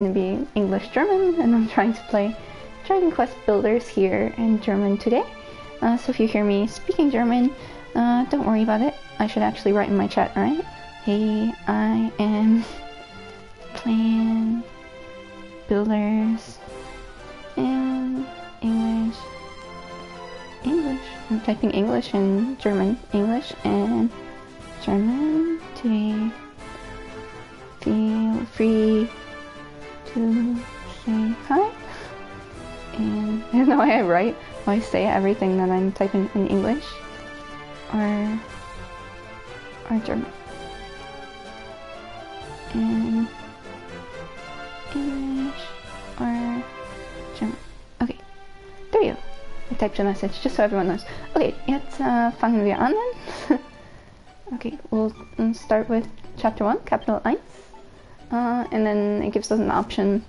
going to be English German, and I'm trying to play Dragon Quest Builders here in German today. So if you hear me speaking German, don't worry about it. I should actually write in my chat, right? Hey, I am playing Builders in English. I'm typing English and German. English and German today. Feel free to say hi. And I don't know why I write, why I say everything that I'm typing in English or German. And English or German. Okay, there you go. I typed a message just so everyone knows. Okay, jetzt fangen wir an. Okay, we'll start with chapter 1, capital 1. And then it gives us an option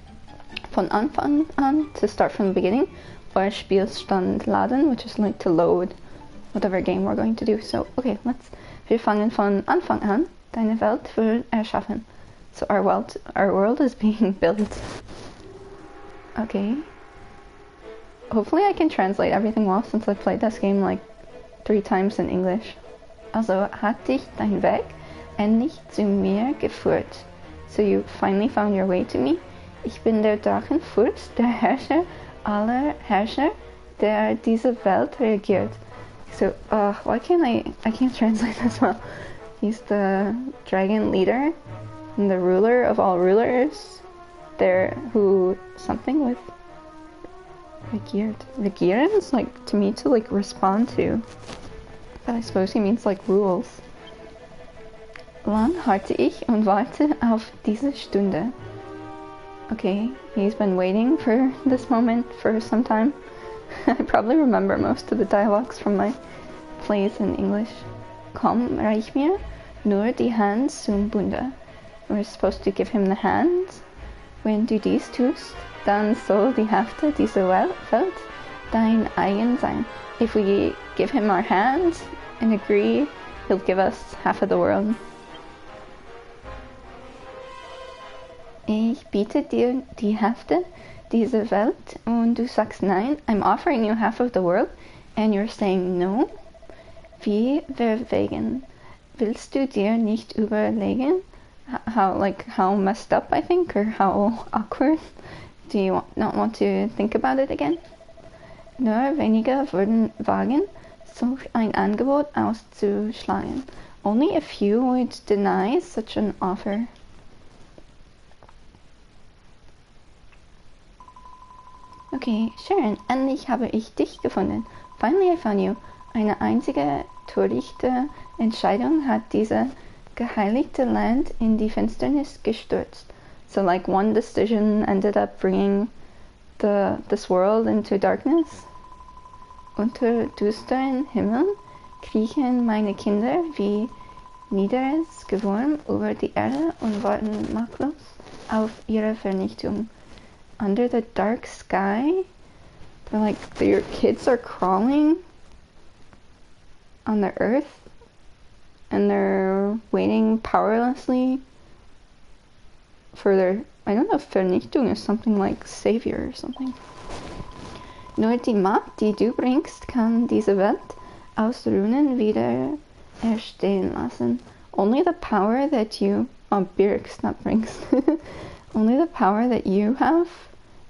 von Anfang an to start from the beginning, or Spielstand laden, which is like to load whatever game we're going to do. So, okay, wir fangen von Anfang an. Deine Welt wird erschaffen. So our world is being built. Okay. Hopefully I can translate everything well since I played this game like 3 times in English. Also hat dich dein Weg endlich zu mir geführt. So you finally found your way to me. Ich bin der Drachenfürst, der Herrscher aller Herrscher, der diese Welt regiert. So, why can't I can't translate this well. He's the dragon leader and the ruler of all rulers. There, who something with regiert. Regieren is like to me to like respond to. But I suppose he means like rules. Lang harrte ich und warte auf diese Stunde. Okay, he's been waiting for this moment for some time. I probably remember most of the dialogues from my plays in English. Komm, reich mir nur die Hand zum Bunde. We're supposed to give him the hand. Wenn du dies tust, dann soll die Hälfte dieser Welt dein eigen sein. If we give him our hand and agree, he'll give us half of the world. Ich biete dir die Hälfte dieser Welt und du sagst nein. I'm offering you half of the world and you're saying no. Wie verwegen. Willst du dir nicht überlegen? How messed up, I think, or how awkward. Do you not want to think about it again? Nur wenige würden wagen, solch ein Angebot auszuschlagen. Only a few would deny such an offer. Okay, Sharon, endlich habe ich dich gefunden. Finally I found you. Eine einzige törichte Entscheidung hat diese geheiligte Land in die Finsternis gestürzt. So like one decision ended up bringing this world into darkness. Unter düsteren Himmeln kriechen meine Kinder wie niederes Gewürm über die Erde und warten machtlos auf ihre Vernichtung. Under the dark sky, your kids are crawling on the earth and they're waiting powerlessly for their, I don't know if Vernichtung is something like savior or something. Nur die Macht, die du bringst, kann diese Welt aus Runen wieder erstehen lassen. Only the power that you, Birks, not brings. Only the power that you have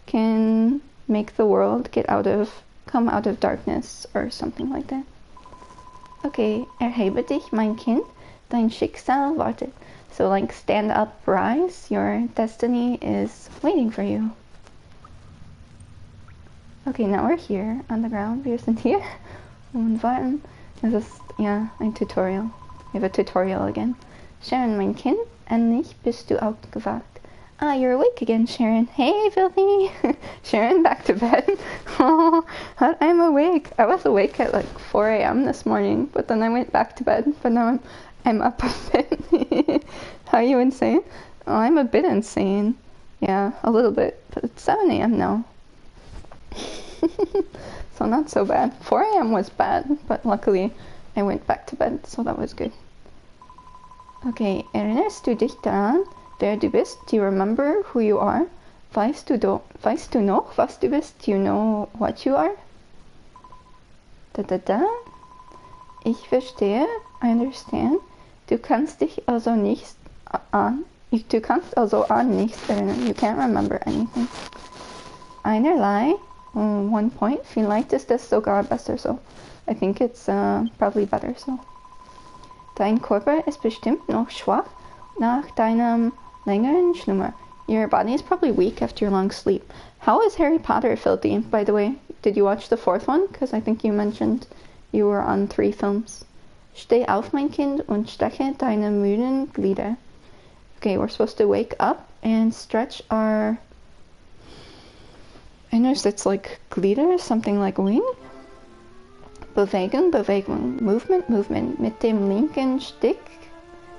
can make the world come out of darkness or something like that. Okay, erhebe dich, mein Kind, dein Schicksal wartet. So like stand up, rise, your destiny is waiting for you. Okay, now we're here on the ground. Wir sind hier und warten. This is, ein Tutorial. We have a tutorial again. Sharon, mein Kind, endlich bist du aufgewacht. Ah, you're awake again, Sharon. Hey, Filthy! Sharon, back to bed. Oh, I'm awake. I was awake at like 4 a.m. this morning, but then I went back to bed. But now I'm up a bit. How are you insane? Oh, I'm a bit insane. Yeah, a little bit. But it's 7 a.m. now. So not so bad. 4 a.m. was bad, but luckily I went back to bed, so that was good. Okay, erinnerst du dich daran, wer du bist? Do you remember who you are? Weißt du noch, was du bist? You know what you are? Ich verstehe, I understand. Du kannst also an nichts erinnern. You can't remember anything. Einerlei, 1 point. Vielleicht ist es sogar besser so. I think it's probably better so. Dein Körper ist bestimmt noch schwach nach deinem längeren Schlummer. Your body is probably weak after your long sleep. How is Harry Potter filthy, by the way? Did you watch the 4th one? Because I think you mentioned you were on 3 films. Steh auf, mein Kind, und strecke deine müden Glieder. Okay, we're supposed to wake up and stretch our... I noticed it's like Glieder, something like wing. Bewegung, Bewegung. Movement, movement. Mit dem linken Stick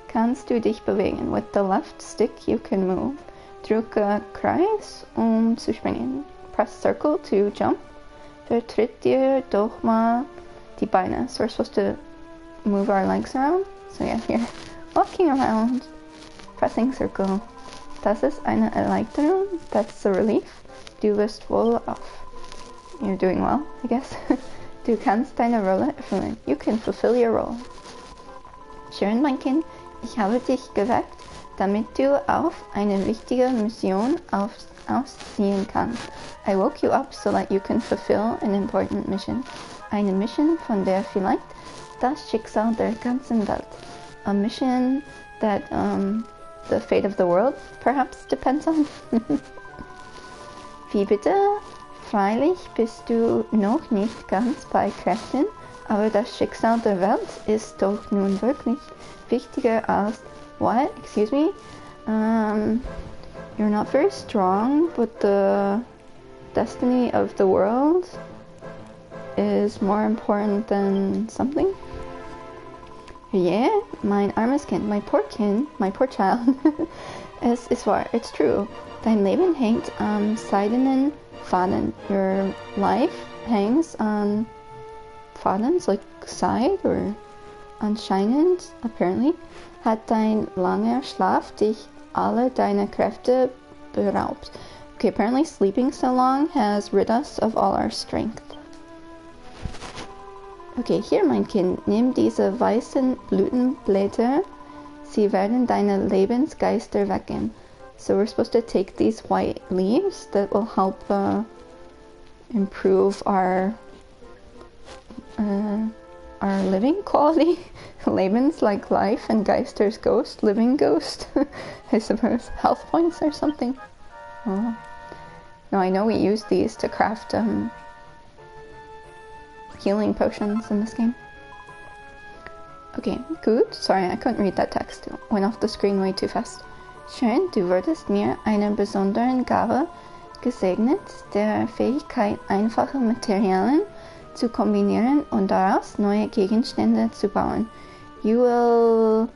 kannst du dich bewegen. With the left stick you can move. Drücke Kreis, zu springen. Press circle to jump. Vertritt dir doch mal die Beine. So we're supposed to move our legs around. So yeah, here. Walking around. Pressing circle. Das ist eine Erleichterung. That's a relief. Du wirst wohl auf. You're doing well, I guess. Du kannst deine Rolle erfüllen. You can fulfill your role. Schön, mein Kind. Ich habe dich geweckt, damit du auf eine wichtige Mission ausziehen kannst. I woke you up so that you can fulfill an important mission. Eine Mission, von der vielleicht das Schicksal der ganzen Welt. A mission that the fate of the world perhaps depends on. Wie bitte? Freilich bist du noch nicht ganz bei Kräften, aber das Schicksal der Welt ist doch nun wirklich wichtiger als... What? Excuse me? You're not very strong, but the destiny of the world is more important than something? Yeah, mein armes Kind, my poor child. Es ist wahr, it's true. Dein Leben hängt am seidenen Faden. Your life hangs on Fadens, like side or anscheinend, apparently. Hat dein langer Schlaf dich alle deine Kräfte beraubt. Okay, apparently sleeping so long has rid us of all our strength. Okay, hier mein Kind, nimm diese weißen Blütenblätter. Sie werden deine Lebensgeister wecken. So we're supposed to take these white leaves that will help improve our living quality. Lebens like life and Geister's ghost, living ghost, I suppose. Health points or something. Oh. No, I know we use these to craft healing potions in this game. Okay, gut. Sorry, I couldn't read that text. It went off the screen way too fast. Schön, du würdest mir eine besondere Gabe gesegnet, der Fähigkeit, einfache Materialien zu kombinieren und daraus neue Gegenstände zu bauen. You will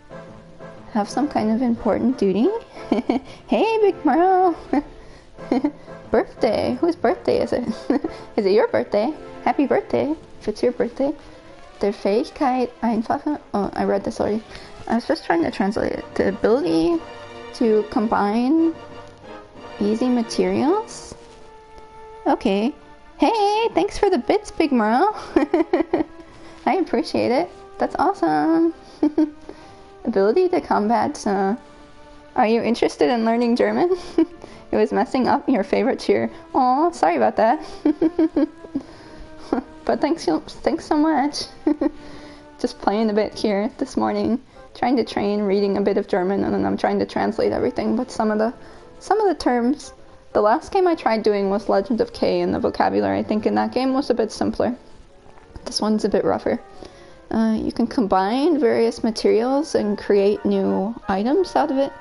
have some kind of important duty. Hey, Big Merle! Birthday! Whose birthday is it? Is it your birthday? Happy birthday, if it's your birthday. Der Fähigkeit, einfache... Oh, I read this already. I was just trying to translate it. The ability to combine easy materials. Okay. Hey, thanks for the bits, Big Merle. I appreciate it. That's awesome. Ability to combat. Are you interested in learning German? It was messing up your favorite cheer. Oh, sorry about that. But thanks so much. Just playing a bit here this morning, trying to train, reading a bit of German, and then I'm trying to translate everything. But some of the terms, the last game I tried doing was Legend of K, and the vocabulary I think in that game was a bit simpler. This one's a bit rougher. You can combine various materials and create new items out of it.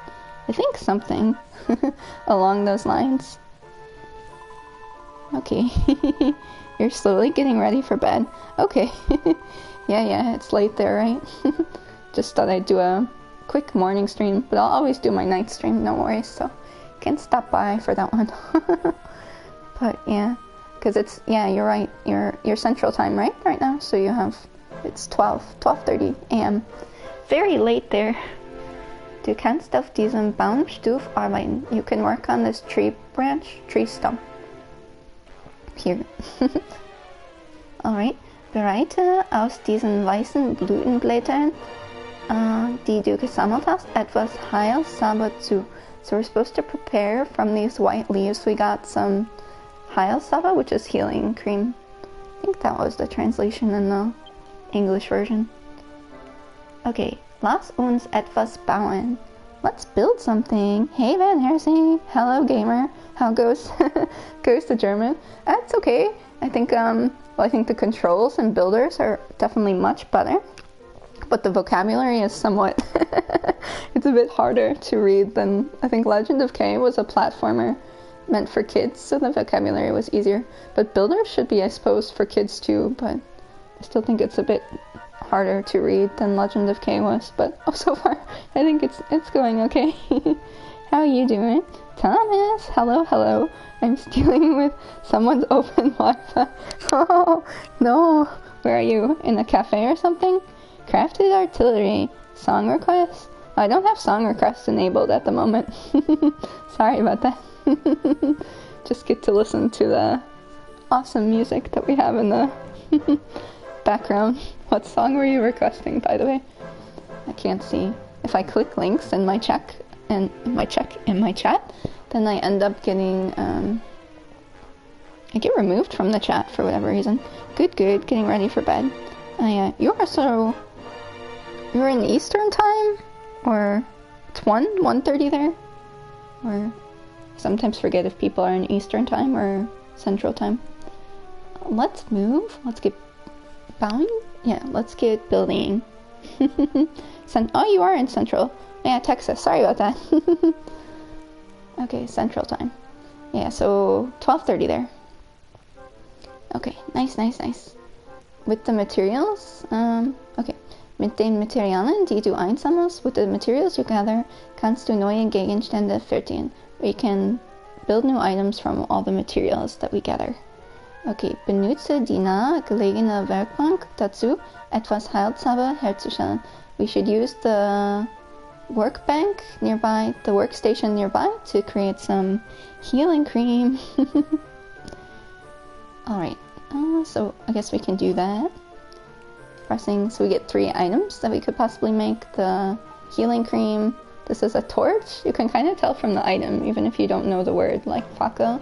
I think something along those lines. Okay. You're slowly getting ready for bed. Okay. Yeah, it's late there, right? Just thought I'd do a quick morning stream, but I'll always do my night stream, no worries, so you can stop by for that one. But yeah, because it's, yeah, you're right, you're central time, right now, so you have, it's 12:30 a.m. Very late there. Du kannst auf diesem Baumstumpf arbeiten. You can work on this tree stump. Here. Alright. Bereite aus diesen weißen Blütenblättern, die du gesammelt hast, etwas Heilsame zu. So we're supposed to prepare from these white leaves. We got some Heilsame, which is healing cream. I think that was the translation in the English version. Okay, lass uns etwas bauen. Let's build something. Hey Van Helsing, hello gamer. How goes the German? That's okay. I think I think the controls and builders are definitely much better, but the vocabulary is somewhat it's a bit harder to read than I think Legend of K was a platformer meant for kids, so the vocabulary was easier. But builders should be, I suppose, for kids too, but I still think it's a bit harder to read than Legend of K was, but so far I think it's going okay. How are you doing? Thomas, hello. I'm dealing with someone's open Wi-Fi. Oh, no. Where are you? In a cafe or something? Crafted artillery. Song requests? I don't have song requests enabled at the moment. Sorry about that. Just get to listen to the awesome music that we have in the background. What song were you requesting, by the way? I can't see. If I click links in my chat, then I end up getting I get removed from the chat for whatever reason. Good, getting ready for bed. You're in Eastern time? Or it's 1:30 there? Or sometimes forget if people are in Eastern time or Central time. Let's move. Let's get bowing? Yeah, let's get building. Oh, you are in Central. Yeah, Texas. Sorry about that. Okay, Central time. Yeah, so 12:30 there. Okay, nice. With the materials, okay. Mit den Materialien, die du einsammelst, with the materials you gather, kannst du neue Gegenstände fertigen. We can build new items from all the materials that we gather. Okay, benutze die nahe gelegene Werkbank dazu, etwas Heilsame herzustellen. We should use the workbank nearby, the workstation nearby, to create some healing cream. Alright, so I guess we can do that. Pressing, so we get 3 items that we could possibly make. The healing cream, this is a torch. You can kind of tell from the item, even if you don't know the word, like Fackel,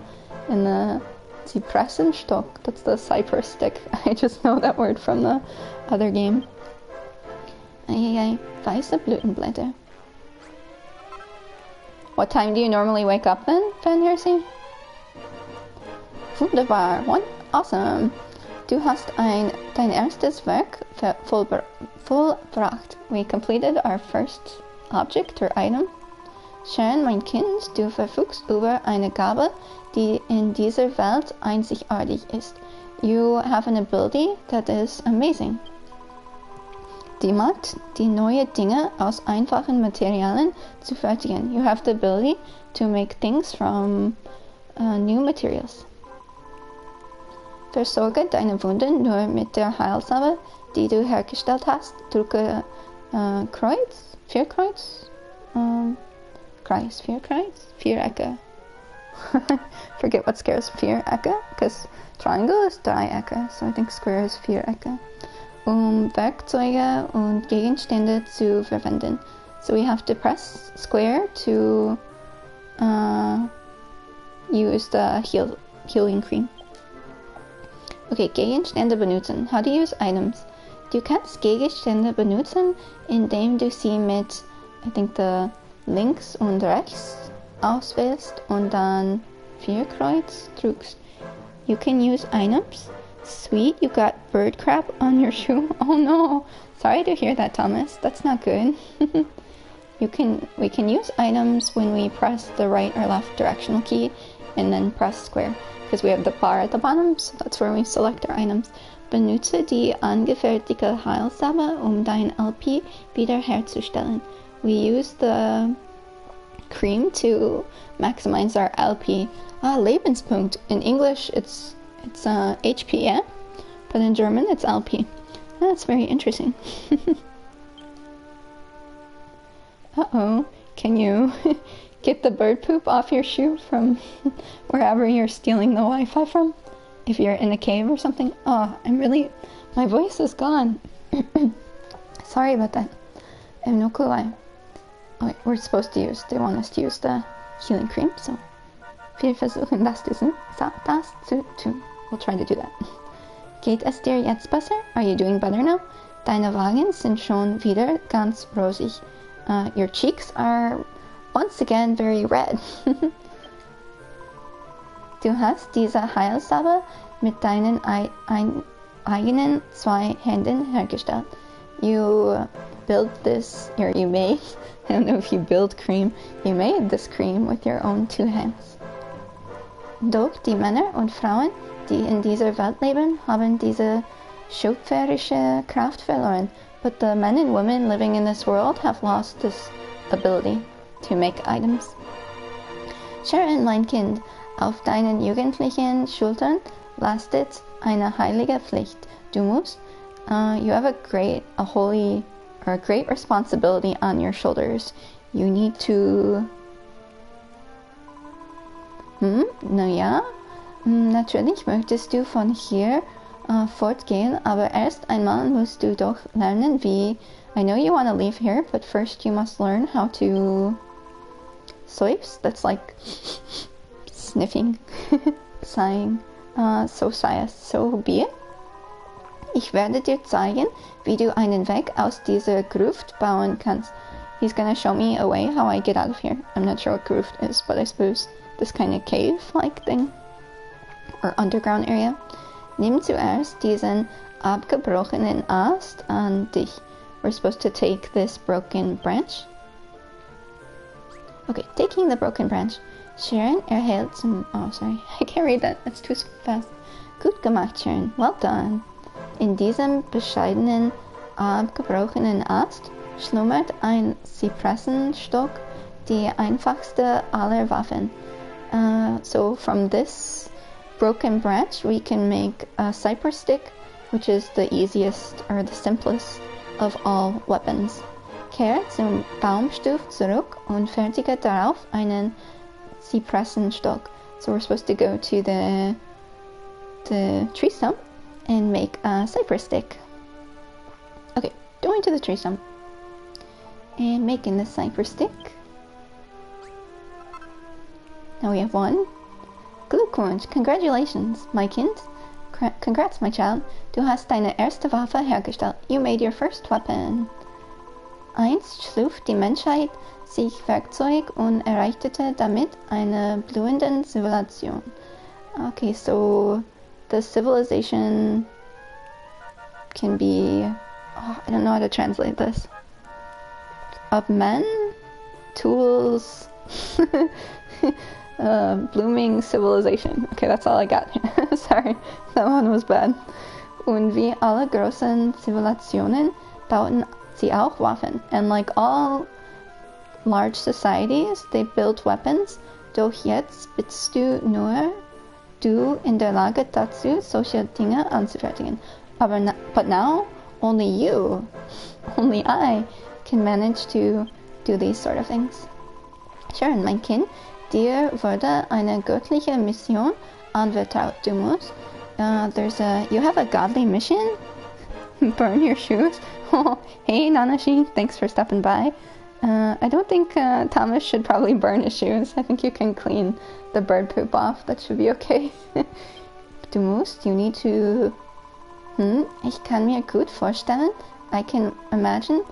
and the Zypressenstock, that's the cypress stick. I just know that word from the other game. Weiße Blütenblätter. What time do you normally wake up then, Van Helsing? Wunderbar. Awesome. Du hast dein erstes Werk vollbracht. We completed our first object or item. Sharon, mein Kind, du verfügst über eine Gabe, die in dieser Welt einzigartig ist. You have an ability that is amazing. Die Macht, die neue Dinge aus einfachen Materialien zu fertigen. You have the ability to make things from new materials. Versorge deine Wunden nur mit der Heilsame, die du hergestellt hast. Drücke Kreuz, Vierkreuz, Kreis, Vierecke. Forget what square is Vierecke, because triangle is Dreiecke, so I think square is Vierecke. Werkzeuge und Gegenstände zu verwenden. So we have to press square to use the healing cream. Okay, Gegenstände benutzen. How to use items. Du kannst Gegenstände benutzen, indem du sie mit, I think, the links und rechts auswählst und dann Vierkreuz drückst. You can use items. Sweet, you got bird crap on your shoe. Oh no, sorry to hear that, Thomas. That's not good. We can use items when we press the right or left directional key and then press square, because we have the bar at the bottom, so that's where we select our items. Benutze die angefertigte Heilsame, dein LP wiederherzustellen. We use the cream to maximize our LP. Lebenspunkt. In English, it's HP, yeah? But in German, it's LP. That's very interesting. Uh-oh, can you get the bird poop off your shoe from wherever you're stealing the Wi-Fi from? If you're in a cave or something? Oh, my voice is gone. Sorry about that. I have no clue why. Okay, they want us to use the healing cream, so wir versuchen das zu tun. We'll try to do that. Geht es dir jetzt besser? Are you doing better now? Deine Wangen sind schon wieder ganz rosig. Your cheeks are once again very red. Du hast diese Heilsalbe mit deinen eigenen 2 Händen hergestellt. You built this, or you made, I don't know if you build cream, you made this cream with your own 2 hands. Doch die Männer und Frauen, die in dieser Welt leben, haben diese schöpferische Kraft verloren. But the men and women living in this world have lost this ability to make items. Charon, mein Kind, auf deinen jugendlichen Schultern lastet eine heilige Pflicht. Du musst, you have a great responsibility on your shoulders. You need to, naja, natürlich möchtest du von hier fortgehen, aber erst einmal musst du doch lernen, wie, I know you want to leave here, but first you must learn how to seufz, that's like sniffing, sighing, so be it. Ich werde dir zeigen, wie du einen Weg aus dieser Gruft bauen kannst. He's gonna show me a way how I get out of here. I'm not sure what Gruft is, but I suppose this kind of cave-like thing, or underground area. Nimm zuerst diesen abgebrochenen Ast an dich. We're supposed to take this broken branch. Okay, taking the broken branch. Charon erhält zum... Oh, sorry. I can't read that. That's too fast. Gut gemacht, Charon. Well done. In diesem bescheidenen, abgebrochenen Ast schlummert ein Zypressenstock, die einfachste aller Waffen. So from this broken branch, we can make a cypress stick, which is the easiest or the simplest of all weapons. Kehre zum Baumstumpf zurück und fertige darauf einen Zypressenstock. So we're supposed to go to the tree stump and make a cypress stick. Okay, going to the tree stump and making the cypress stick. Now we have 1. Glückwunsch, congratulations, my Kind. Congrats, my child. Du hast deine erste Waffe hergestellt. You made your first weapon. Einst schuf die Menschheit sich Werkzeug und erreichte damit eine blühende Zivilisation. Okay, so the civilization can be, I don't know how to translate this. Of men, tools, blooming civilization. Okay, that's all I got. Sorry, that one was bad. Und wie alle großen Zivilisationen bauten sie auch Waffen. And like all large societies, they built weapons. Doch jetzt bist nur du in der Lage dazu, solche Dinge anzufertigen. But now, only you, only I, can manage to do these sort of things. Charon, mein Kind, dir wurde eine göttliche Mission anvertraut. Du musst, you have a godly mission? Burn your shoes? Oh, hey Nanashi, thanks for stopping by. I don't think Thomas should probably burn his shoes. I think you can clean the bird poop off. That should be okay. Du musst, you need to... ich kann mir gut vorstellen, I can imagine,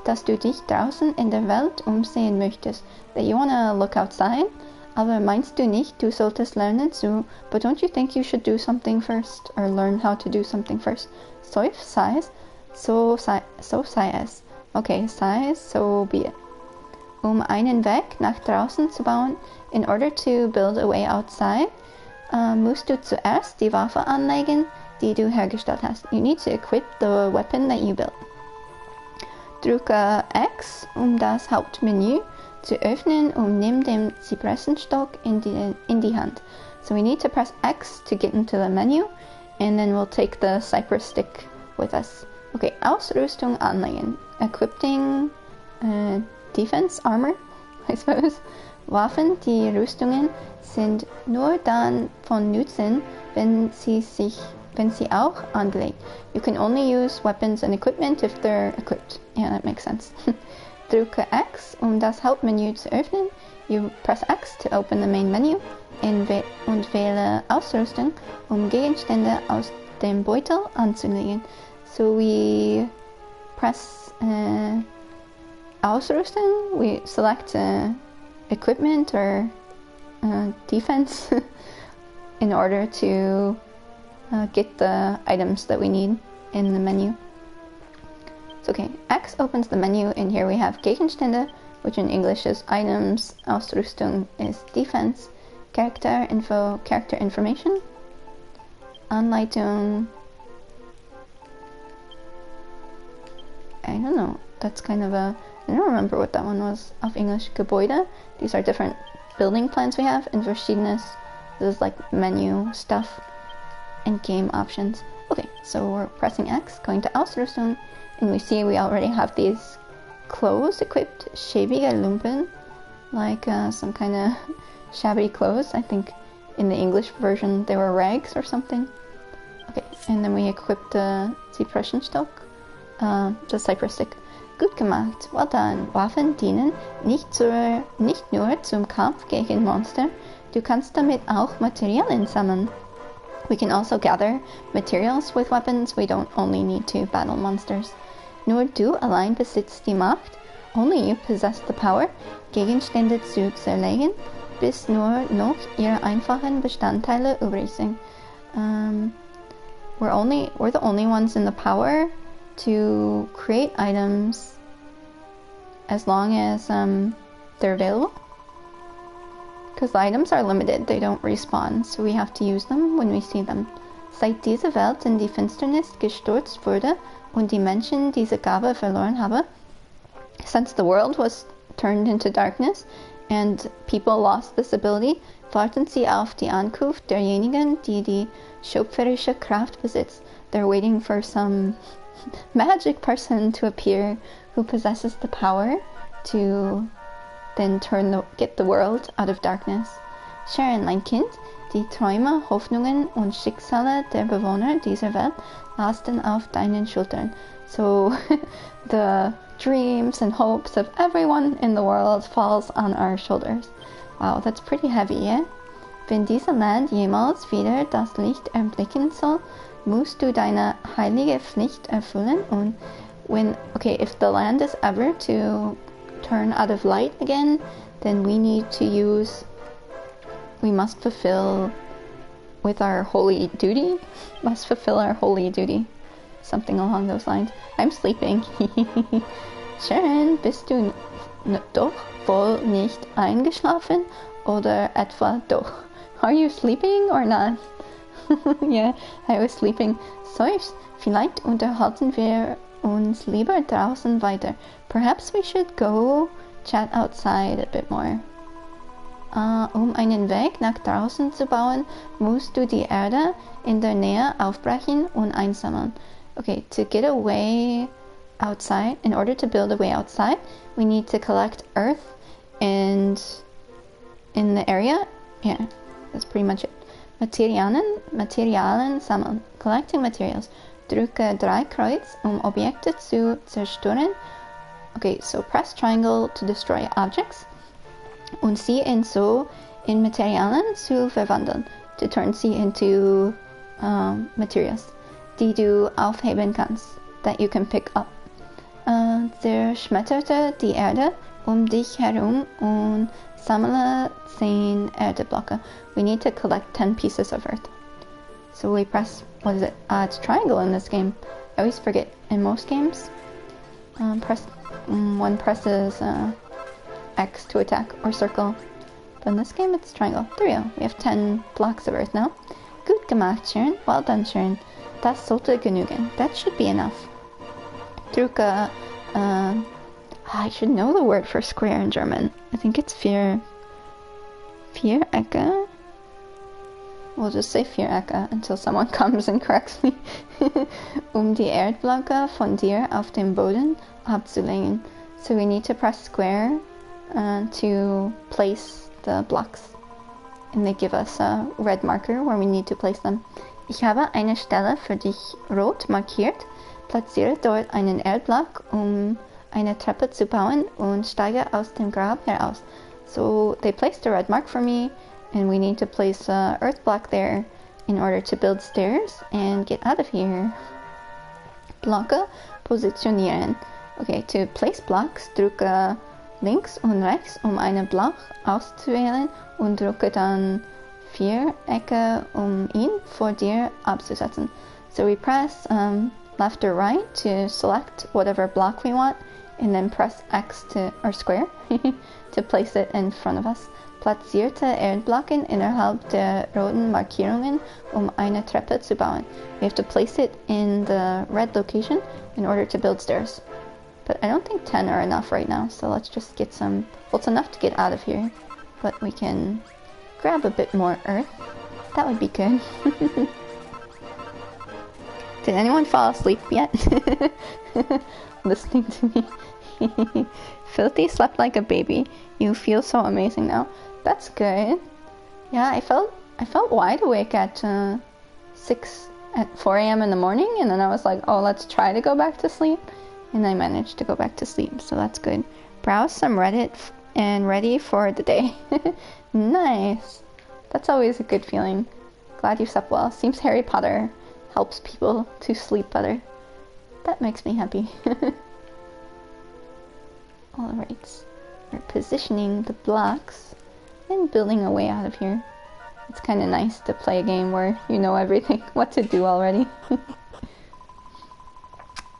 dass du dich draußen in der Welt umsehen möchtest. That you want to look outside. Aber meinst du nicht, du solltest lernen zu... But don't you think you should do something first? Or learn how to do something first? Sei es. So sei es. Okay, sei es, so be it. Einen Weg nach draußen zu bauen, in order to build a way outside, musst du zuerst die Waffe anlegen, die du hergestellt hast. You need to equip the weapon that you built. Drücke X, das Hauptmenü zu öffnen, nimm den Zypressenstock in die Hand. So we need to press X to get into the menu, and then we'll take the cypress stick with us. Okay, Ausrüstung anlegen. Equipping Defense, Armor, I suppose. Waffen, die Rüstungen, sind nur dann von Nutzen, wenn sie auch angelegt. You can only use weapons and equipment if they're equipped. Yeah, that makes sense. Drücke X, das Hauptmenü zu öffnen. You press X to open the main menu und wähle Ausrüstung, Gegenstände aus dem Beutel anzulegen. So we press Ausrüstung, we select equipment or defense in order to get the items that we need in the menu. So okay, X opens the menu, and here we have Gegenstände, which in English is items, Ausrüstung is defense, character information, Anleitung, I don't know, that's kind of I don't remember what that one was of English. Gebäude, these are different building plans we have, and Verschiedenes, this is like menu stuff and game options. Okay, so we're pressing X, going to Ausrüstung, and we see we already have these clothes equipped, schäbige Lumpen, like some kind of shabby clothes. I think in the English version they were rags or something. Okay, and then we equipped the Zypressenstock, the Cypress stick. Gut gemacht, well done. Waffen dienen nicht nur zum Kampf gegen Monster, du kannst damit auch Materialien sammeln. We can also gather materials with weapons, we don't only need to battle monsters. Nur du allein besitzt die Macht, only you possess the power, Gegenstände zu zerlegen, bis nur noch ihre einfachen Bestandteile übrig sind. We're the only ones in the power to create items as long as they're available. Because the items are limited, they don't respawn, so we have to use them when we see them. Seit diese Welt in die Finsternis gestürzt wurde und die Menschen diese Gabe verloren haben, since the world was turned into darkness and people lost this ability, warten sie auf die Ankunft derjenigen, die die schöpferische Kraft besitzt. They're waiting for some magic person to appear who possesses the power to then get the world out of darkness. Charon, mein Kind, die Träume, Hoffnungen und Schicksale der Bewohner dieser Welt lasten auf deinen Schultern. So the dreams and hopes of everyone in the world falls on our shoulders. Wow, that's pretty heavy, yeah? Wenn dieses Land jemals wieder das Licht erblicken soll, musst du deine heilige Pflicht erfüllen und if the land is ever to turn out of light again, then we must fulfill our holy duty, something along those lines. I'm sleeping. Sharon, bist du doch wohl nicht eingeschlafen oder etwa doch? Are you sleeping or not? Yeah, I was sleeping. Seufzt, vielleicht unterhalten wir uns lieber draußen weiter. Perhaps we should go chat outside a bit more. Einen Weg nach draußen zu bauen, musst du die Erde in der Nähe aufbrechen und einsammeln. Okay, to get a way outside, in order to build a way outside, we need to collect earth and in the area, yeah, that's pretty much it. Materialien sammeln, collecting materials. Drücke 3 Kreuz, Objekte zu zerstören. Okay, so press triangle to destroy objects. Und sie in Materialien zu verwandeln, to turn sie into materials, die du aufheben kannst, that you can pick up. Zerschmetterte die Erde dich herum und sammle 10 Erdeblöcke. We need to collect 10 pieces of earth. So we press, what is it? It's triangle in this game. I always forget. In most games, one presses X to attack, or circle. But in this game, it's triangle. There we go. We have 10 blocks of earth now. Gut gemacht, Sharon. Well done, Sharon. Das sollte genügen. That should be enough. Drücke, I should know the word for square in German. I think it's Vierecke. We'll just say Vierecke until someone comes and corrects me. Die Erdblöcke von dir auf dem Boden abzulegen. So we need to press square to place the blocks. And they give us a red marker where we need to place them. Ich habe eine Stelle für dich rot markiert. Platziere dort einen Erdblock, eine Treppe zu bauen und steige aus dem Grab heraus. So they placed a red mark for me, and we need to place a earth block there in order to build stairs and get out of here. Blöcke positionieren. Okay, to place blocks, drücke links und rechts, einen Block auszuwählen und drücke dann Vierecke, ihn vor dir abzusetzen. So we press left or right to select whatever block we want, and then press X or square to place it in front of us. Platzierte Erdblocken innerhalb der roten Markierungen, eine Treppe zu bauen. We have to place it in the red location in order to build stairs. But I don't think 10 are enough right now, so let's just get some. Well, it's enough to get out of here, but we can grab a bit more earth. That would be good. Did anyone fall asleep yet? Listening to me. Filthy slept like a baby. You feel so amazing now. That's good. Yeah, I felt wide awake at 4 a.m. in the morning, and then I was like, oh, let's try to go back to sleep. And I managed to go back to sleep, so that's good. Browse some Reddit and ready for the day. Nice. That's always a good feeling. Glad you slept well. Seems Harry Potter helps people to sleep better. That makes me happy. Alright. We're positioning the blocks and building a way out of here. It's kind of nice to play a game where you know everything, what to do already.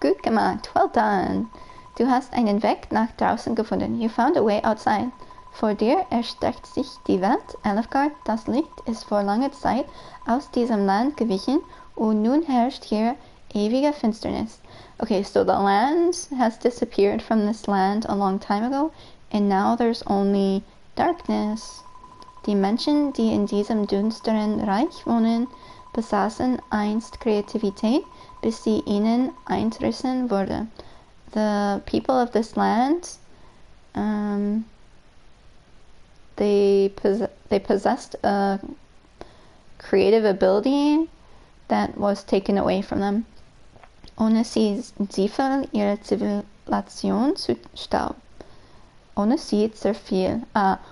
Gut gemacht, well done. Du hast einen Weg nach draußen gefunden. You found a way outside. Vor dir erstreckt sich die Welt, Elfgard. Das Licht ist vor langer Zeit aus diesem Land gewichen und nun herrscht hier ewige Finsternis. Okay, so the land has disappeared from this land a long time ago, and now there's only darkness. Die Menschen, die in diesem dunsteren Reich wohnen, besaßen einst Kreativität, bis sie ihnen entrissen wurde. The people of this land, they possessed a creative ability that was taken away from them. Ohne sie zerfiel ihre Zivilisation zu Staub. Ohne sie zerfiel.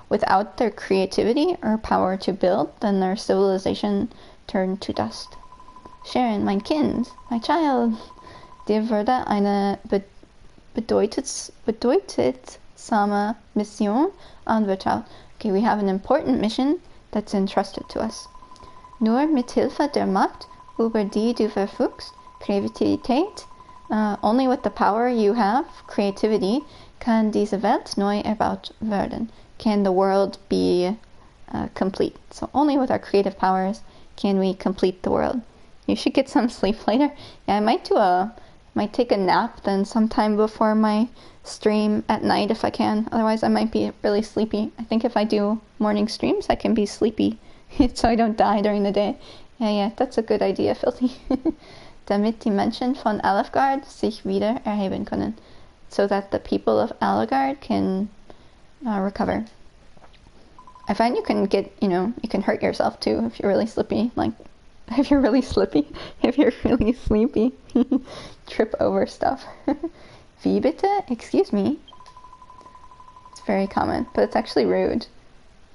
Without their creativity or power to build, then their civilization turned to dust. Charon, mein Kind, my child, dir wurde eine bedeutsame Mission anvertraut. Okay, we have an important mission that's entrusted to us. Nur mit Hilfe der Macht, über die du verfügst, Kreativität, only with the power you have, creativity, kann diese Welt neu erbaut werden. Can the world be complete? So only with our creative powers can we complete the world. You should get some sleep later. Yeah, I might take a nap then sometime before my stream at night if I can. Otherwise I might be really sleepy. I think if I do morning streams I can be sleepy so I don't die during the day. Yeah, that's a good idea, Filthy. Damit die Menschen von Alefgard sich wieder erheben können. So that the people of Alefgard can recover. I find you can get, you can hurt yourself too if you're really sleepy. Like, if you're really sleepy, trip over stuff. Wie bitte? Excuse me. It's very common, but it's actually rude.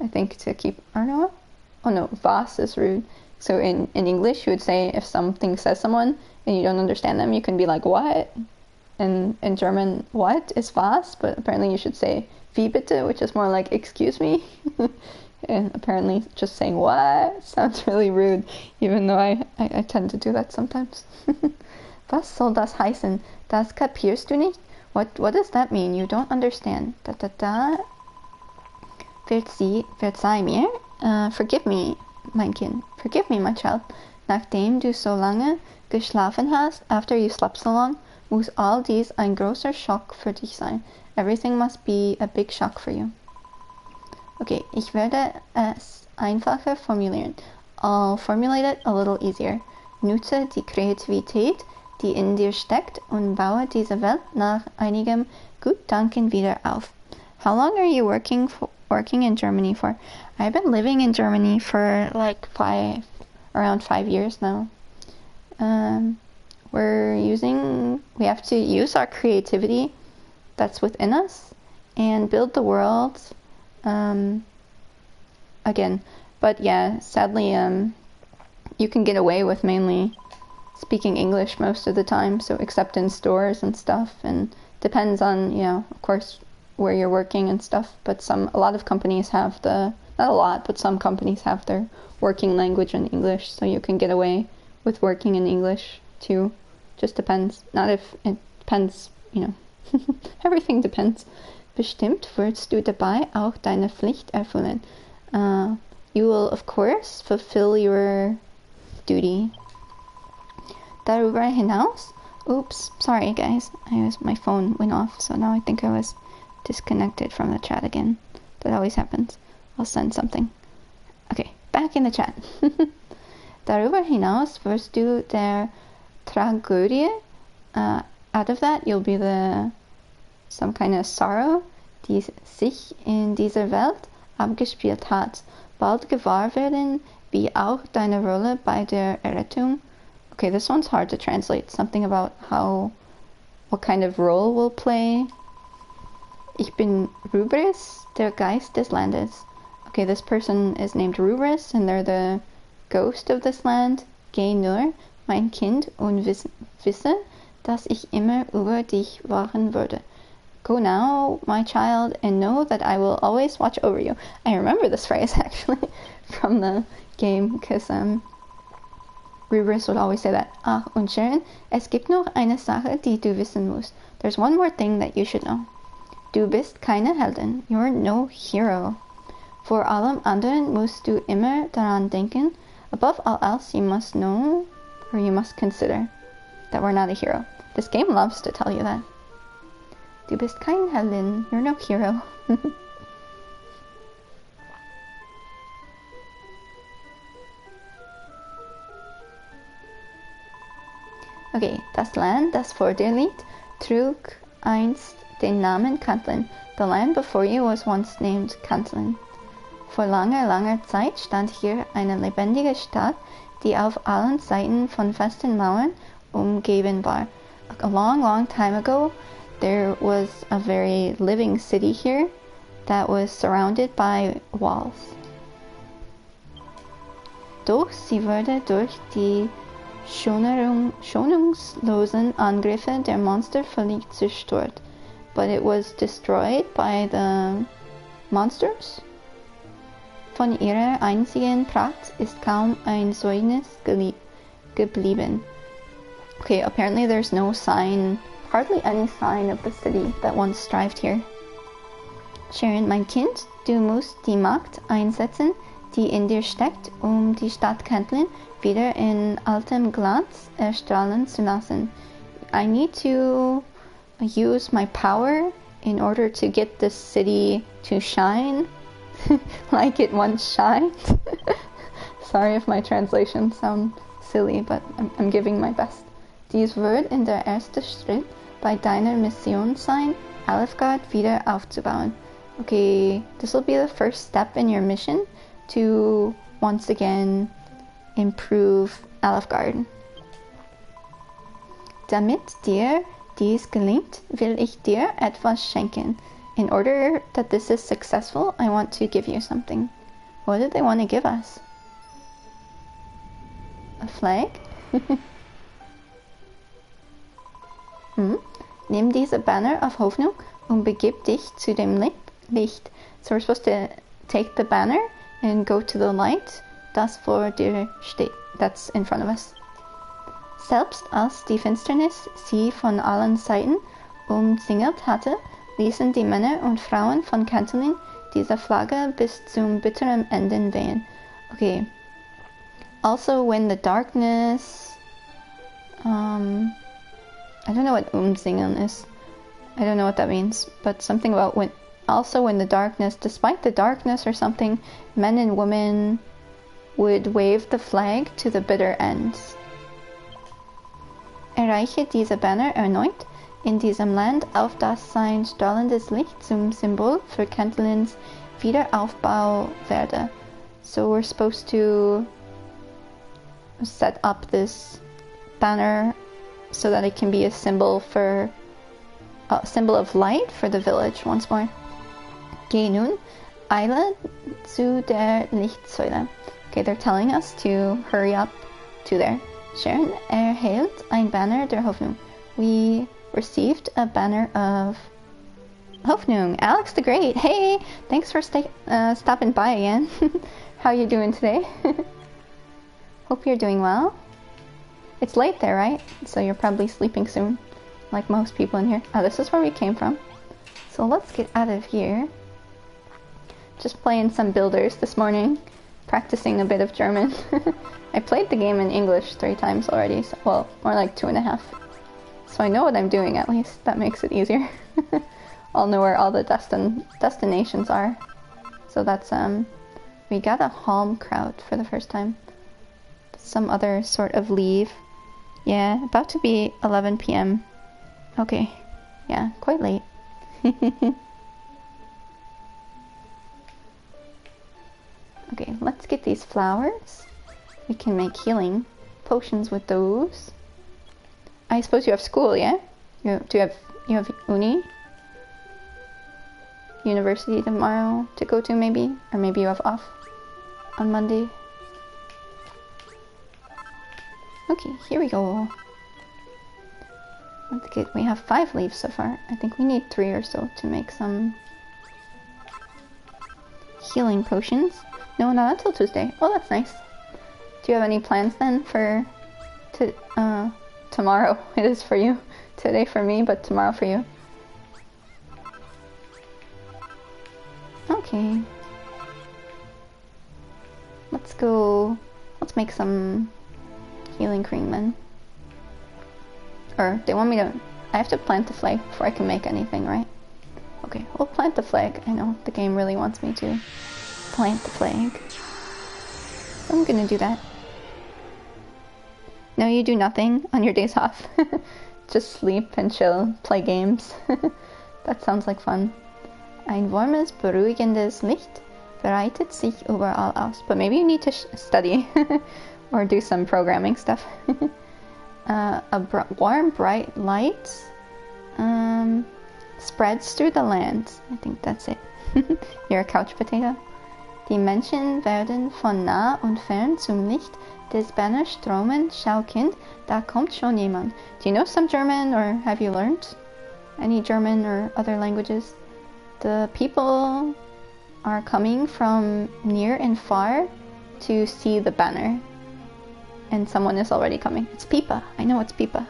I think to keep, oh no, was is rude. So in English, you would say if something says someone and you don't understand them, you can be like, what? And in German, what is was? But apparently you should say wie bitte, which is more like, excuse me. And apparently just saying what sounds really rude, even though I tend to do that sometimes. Was soll das heißen? Das kapierst du nicht? What does that mean? You don't understand. Verzeih mir. Forgive me, mein Kind. Forgive me, my child. Nachdem du so lange geschlafen hast, after you slept so long, muss all dies ein großer Schock für dich sein. Everything must be a big shock for you. Okay, ich werde es einfacher formulieren. I'll formulate it a little easier. Nutze die Kreativität, die in dir steckt, und baue diese Welt nach einigem Gut, danken wieder auf. How long are you working in Germany for? I've been living in Germany for like around 5 years now. We have to use our creativity that's within us and build the world again. But yeah, sadly, you can get away with mainly speaking English most of the time, so except in stores and stuff, and depends on, of course, where you're working and stuff, but a lot of companies have not a lot, but some companies have their working language in English, so you can get away with working in English too. Just depends. Not if it depends, everything depends. Bestimmt wirst du dabei auch deine Pflicht erfüllen. You will, of course, fulfill your duty. Darüber hinaus, oops, sorry guys, my phone went off, so now I think I was disconnected from the chat again. That always happens. I'll send something. Okay, back in the chat. Darüber hinaus wirst du der Tragödie, out of that you'll be some kind of sorrow, die sich in dieser Welt abgespielt hat, bald gewahr werden, wie auch deine Rolle bei der Errettung. Okay, this one's hard to translate. Something about what kind of role we'll play. Ich bin Rubris, der Geist des Landes. Okay, this person is named Rubris, and they're the ghost of this land. Geh nur, mein Kind, und wisse, dass ich immer über dich wachen würde. Go now, my child, and know that I will always watch over you. I remember this phrase, actually, from the game, because Rubris would always say that. Ach, und Sharon, es gibt noch eine Sache, die du wissen musst. There's one more thing that you should know. Du bist keine Heldin. You're no hero. Vor allem anderen musst du immer daran denken. Above all else, you must know, or you must consider, that we're not a hero. This game loves to tell you that. Du bist keine Heldin. You're no hero. Okay, das Land, das vor dir liegt, trug einst den Namen Kantlin. The land before you was once named Kantlin. Vor langer, langer Zeit stand hier eine lebendige Stadt, die auf allen Seiten von festen Mauern umgeben war. A long, long time ago, there was a very living city here that was surrounded by walls. Doch sie wurde durch die schonungslosen Angriffe der Monster völlig zerstört. But it was destroyed by the monsters. Von ihrer einzigen Pracht ist kaum ein Zeugnis geblieben. Okay, apparently there's no sign, hardly any sign of the city that once thrived here. Sharon, mein Kind, du musst die Macht einsetzen, die in dir steckt, die Stadt Kantlin wieder in altem Glanz erstrahlen zu lassen. I need to use my power in order to get this city to shine like it once shined. Sorry if my translations sound silly, but I'm giving my best. Dies wird in der erste Schritt bei deiner Mission sein, Alefgard wieder aufzubauen. Okay, this will be the first step in your mission to once again improve Alefgard. Damit dir dies gelingt, will ich dir etwas schenken. In order that this is successful, I want to give you something. What did they want to give us? A flag? Nimm diese Banner of Hoffnung und begib dich zu dem Licht. So we're supposed to take the banner and go to the light, das vor dir steht, that's in front of us. Selbst als die Finsternis sie von allen Seiten umzingelt hatte, ließen die Männer und Frauen von Kantlin diese Flagge bis zum bitteren Ende wehen. Okay. Also when the darkness... I don't know what umzingeln is. I don't know what that means, but something about when the darkness, despite the darkness or something, men and women would wave the flag to the bitter ends. Erreiche diese Banner erneut, in diesem Land, auf das sein strahlendes Licht zum Symbol für Kentlins Wiederaufbau werde. So we're supposed to set up this banner so that it can be a symbol of light for the village once more. Geh nun, eile zu der Lichtsäule. Okay, they're telling us to hurry up to there. Sharon erhält ein Banner der Hoffnung. We received a banner of Hoffnung. Alex the Great, hey! Thanks for stopping by again. How you doing today? Hope you're doing well. It's late there, right? So you're probably sleeping soon, like most people in here. Oh, this is where we came from. So let's get out of here. Just playing some builders this morning, practicing a bit of German. I played the game in English 3 times already, so, well, more like 2.5. So I know what I'm doing at least. That makes it easier. I'll know where all the destinations are. So that's, we got a Halmkraut for the first time. Some other sort of leaf. Yeah, about to be 11 p.m. Okay, yeah, quite late. Okay, let's get these flowers. We can make healing potions with those. I suppose you have school, yeah? You have uni? University tomorrow to go to maybe? Or maybe you have off on Monday? Okay, here we go. Let's get, we have 5 leaves so far. I think we need 3 or so to make some healing potions. No, not until Tuesday. Oh, that's nice. Do you have any plans then for tomorrow? It is for you. Today for me, but tomorrow for you. Okay. Let's go. Let's make some healing cream then. Or they want me to... I have to plant the flag before I can make anything, right? Okay, we'll plant the flag. I know the game really wants me to plant the flag. So I'm gonna do that. No, you do nothing on your days off. Just sleep and chill, play games. That sounds like fun. Ein warmes, beruhigendes Licht breitet sich überall aus. But maybe you need to study or do some programming stuff. A warm, bright light spreads through the land. I think that's it. You're a couch potato. Die Menschen werden von nah und fern zum Licht des Banners strömen. Schau Kind, da kommt schon jemand. Do you know some German, or have you learned any German or other languages? The people are coming from near and far to see the banner. And someone is already coming. It's Pipa. I know it's Pipa.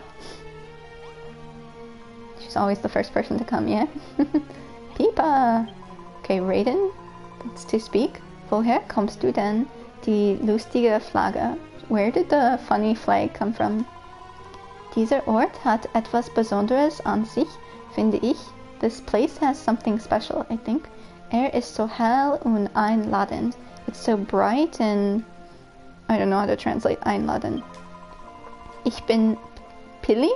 She's always the first person to come, yeah? Pipa! Okay, Raiden, that's to speak. Woher kommst du denn? Die lustige Flagge. Where did the funny flag come from? Dieser Ort hat etwas Besonderes an sich, finde ich. This place has something special, I think. Ist so hell und einladend. It's so bright and... I don't know how to translate einladen. Ich bin Pilly?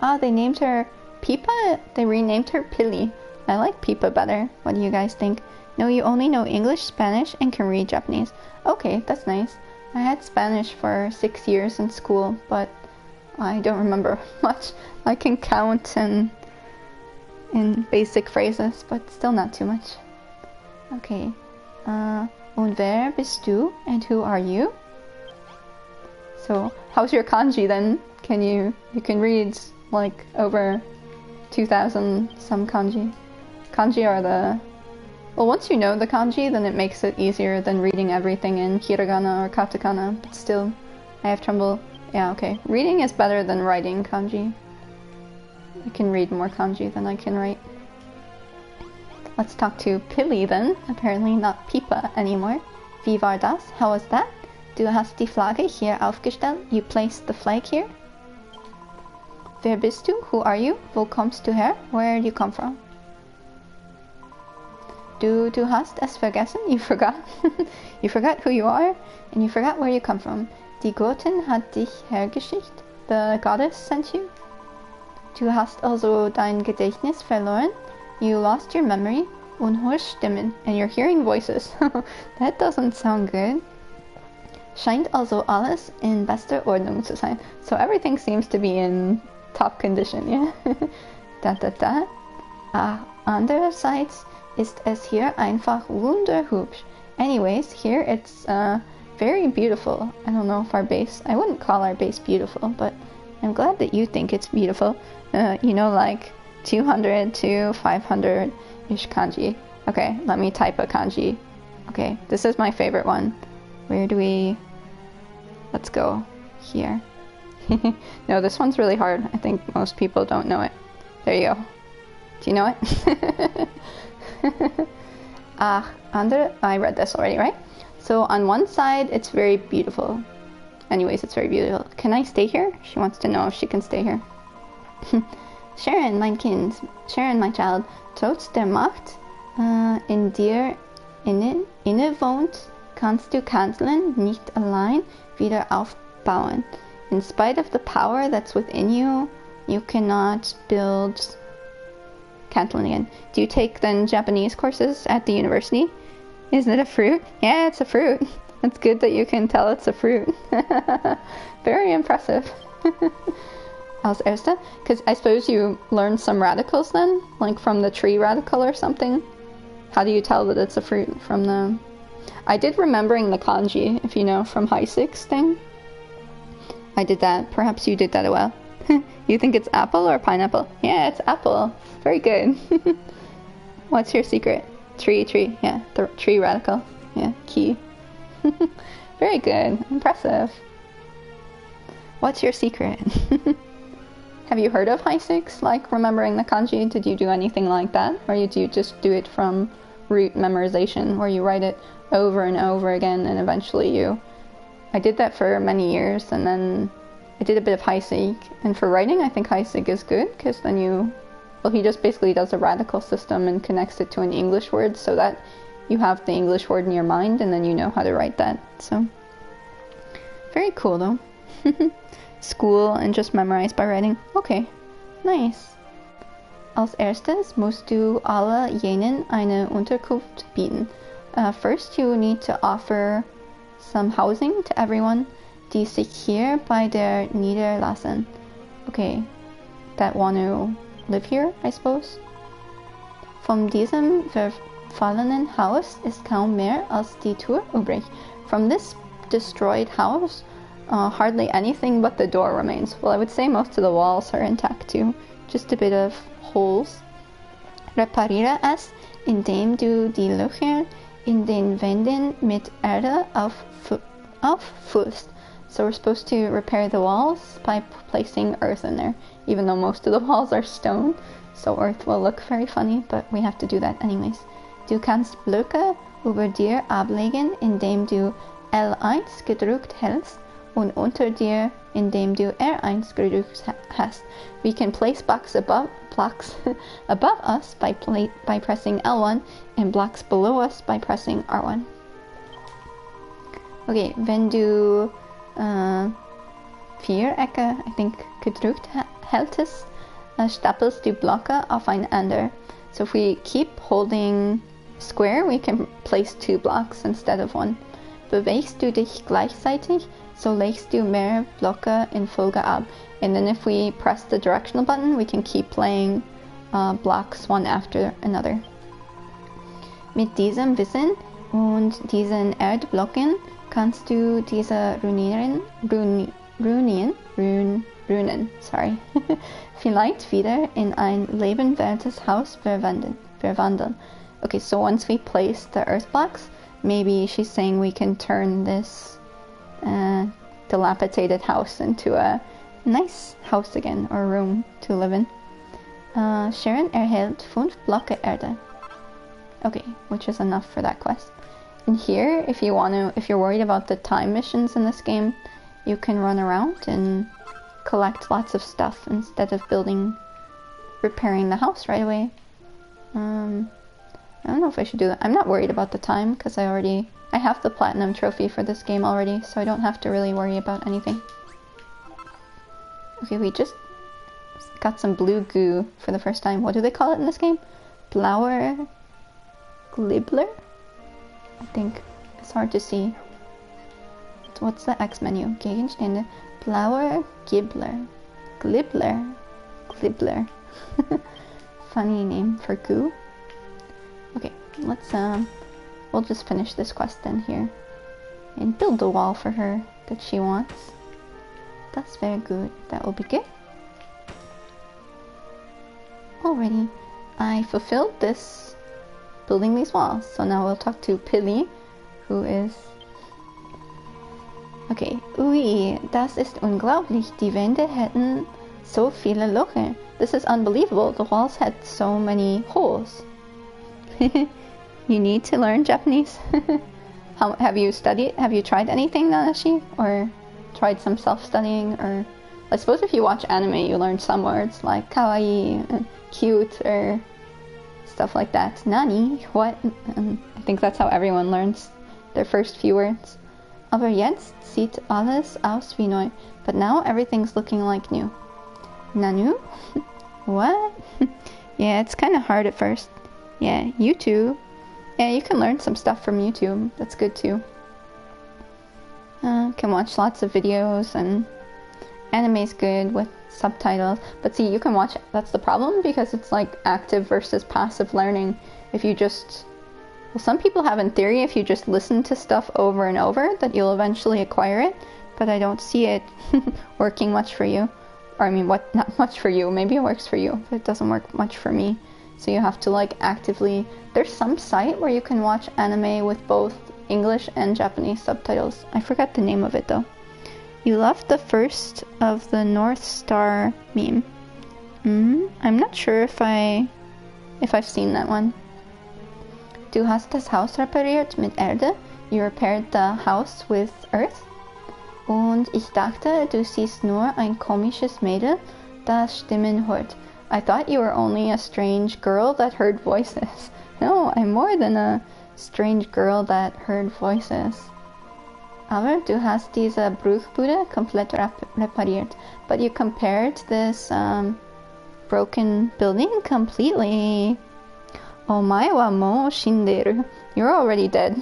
Ah, they named her Pipa? They renamed her Pilly. I like Pipa better. What do you guys think? No, you only know English, Spanish, and can read Japanese. Okay, that's nice. I had Spanish for 6 years in school, but I don't remember much. I can count and in basic phrases, but still not too much. Okay. Und wer bist du? And who are you? So, how's your kanji then? You can read like over 2,000 some kanji. Kanji are the... Well, once you know the kanji, then it makes it easier than reading everything in hiragana or katakana, but still, I have trouble. Yeah, okay. Reading is better than writing kanji. I can read more kanji than I can write. Let's talk to Pilly then. Apparently not Pipa anymore. Wie war das? How was that? Du hast die Flagge hier aufgestellt. You placed the flag here. Wer bist du? Who are you? Wo kommst du her? Where do you come from? Du hast es vergessen. You forgot. You forgot who you are, and you forgot where you come from. Die Göttin hat dich hergeschickt. The goddess sent you. Du hast also dein Gedächtnis verloren. You lost your memory. Und hörst Stimmen. And you're hearing voices. That doesn't sound good. Scheint also alles in bester Ordnung zu sein. So everything seems to be in top condition, yeah? Andererseits ist es hier einfach wunderhübsch. Anyways, here it's very beautiful. I don't know if I wouldn't call our base beautiful, but I'm glad that you think it's beautiful. You know, like 200 to 500-ish kanji. Okay, let me type a kanji. Okay, this is my favorite one. Let's go here. No, this one's really hard. I think most people don't know it. There you go. Do you know it? I read this already, right? So on one side, it's very beautiful. Anyways, it's very beautiful. Can I stay here? She wants to know if she can stay here. Charon, mein Kind. Charon, my child. Trotz der Macht in dir innewohnt, kannst du Kanzeln nicht allein wieder aufbauen. In spite of the power that's within you, you cannot build Kanzeln again. Do you take then Japanese courses at the university? Isn't it a fruit? Yeah, it's a fruit. It's good that you can tell it's a fruit. Very impressive. Als erste, because I suppose you learned some radicals then, like from the tree radical or something. How do you tell that it's a fruit from the... I did remembering the kanji, if you know, from High 6 thing. I did that. Perhaps you did that as well. You think it's apple or pineapple? Yeah, it's apple. Very good. What's your secret? Tree. Yeah, the tree radical. Yeah, key. Very good. Impressive. What's your secret? Have you heard of High 6? Like remembering the kanji? Did you do anything like that? Or do you just do it from root memorization where you write it over and over again and eventually you... I did that for many years and then I did a bit of Heisig. And for writing, I think Heisig is good because then you... Well, he just basically does a radical system and connects it to an English word so that you have the English word in your mind and then you know how to write that. So, very cool though. School and just memorize by writing. Okay, nice. Als erstes musst du alle jenen eine Unterkunft bieten. First, you need to offer some housing to everyone, die sich hier bei dir niederlassen. Okay, that want to live here, I suppose. Von diesem verfallenen Haus ist kaum mehr als die Tür übrig. From this destroyed house, hardly anything but the door remains. Well, I would say most of the walls are intact too. Just a bit of holes. Repariere es, indem du die Löcher in den Wänden mit Erde auffüllst. So we're supposed to repair the walls by placing earth in there, even though most of the walls are stone. So earth will look very funny, but we have to do that anyways. Du kannst Blöcke über dir ablegen, indem du L1 gedrückt hältst und unter dir, indem du R1 gedrückt hast. We can place blocks above us by pressing L1 and blocks below us by pressing R1. Okay, wenn du Vierecke, I think, gedrückt hältst, stapelst du Blöcke aufeinander. So if we keep holding square, we can place 2 blocks instead of 1. Bewegst du dich gleichzeitig, so legst du mehr Blöcke in Folge ab. And then if we press the directional button, we can keep playing blocks one after another. Mit diesem Wissen und diesen Erdblöcken kannst du diese Runen, vielleicht wieder in ein lebenswertes Haus verwandeln. Okay, so once we place the earth blocks, maybe she's saying we can turn this dilapidated house into a nice house again, or room to live in. Charon erhält 5 Blöcke Erde. Okay, which is enough for that quest. And here, if you're worried about the time missions in this game, you can run around and collect lots of stuff instead of repairing the house right away. I don't know if I should do that. I'm not worried about the time because I have the platinum trophy for this game already, so I don't have to really worry about anything. Okay, we just got some blue goo for the first time. What do they call it in this game? Blauer Glibbler? I think. It's hard to see. What's the X menu? Gegenstände. Blauer Glibbler. Glibbler. Glibbler. Funny name for goo. Okay, let's we'll just finish this quest then here. And build a wall for her that she wants. That's very good. That will be good. Alrighty. I fulfilled this building these walls. So now we'll talk to Pilly, who is... Okay. Ui, das ist unglaublich. Die Wände hätten so viele Löcher. This is unbelievable. The walls had so many holes. You need to learn Japanese. Have you studied? Have you tried anything, Nanashi? Or tried some self-studying? Or I suppose if you watch anime, you learn some words like kawaii and cute or stuff like that. Nani? What? I think that's how everyone learns their first few words. Aber jetzt sieht alles aus wie neu. But now everything's looking like new. Nanu? What? Yeah, it's kind of hard at first. Yeah, YouTube. Yeah, you can learn some stuff from YouTube. That's good too. Can watch lots of videos, and anime's good with subtitles. But see, you can watch, that's the problem, because it's like active versus passive learning. If you just, well, some people have in theory, if you just listen to stuff over and over, that you'll eventually acquire it. But I don't see it working much for you. Or I mean, not much for you. Maybe it works for you, but it doesn't work much for me. So you have to like actively... There's some site where you can watch anime with both English and Japanese subtitles. I forgot the name of it though. You left the first of the North Star meme. I'm not sure if I've seen that one. Du hast das Haus repariert mit Erde. You repaired the house with earth. Und ich dachte, du siehst nur ein komisches Mädel, das Stimmen hört. I thought you were only a strange girl that heard voices. No, I'm more than a strange girl that heard voices. Aber du hast diese Bruchbude komplett repariert. But you compared this broken building completely. Omae wa mou shinderu. You're already dead.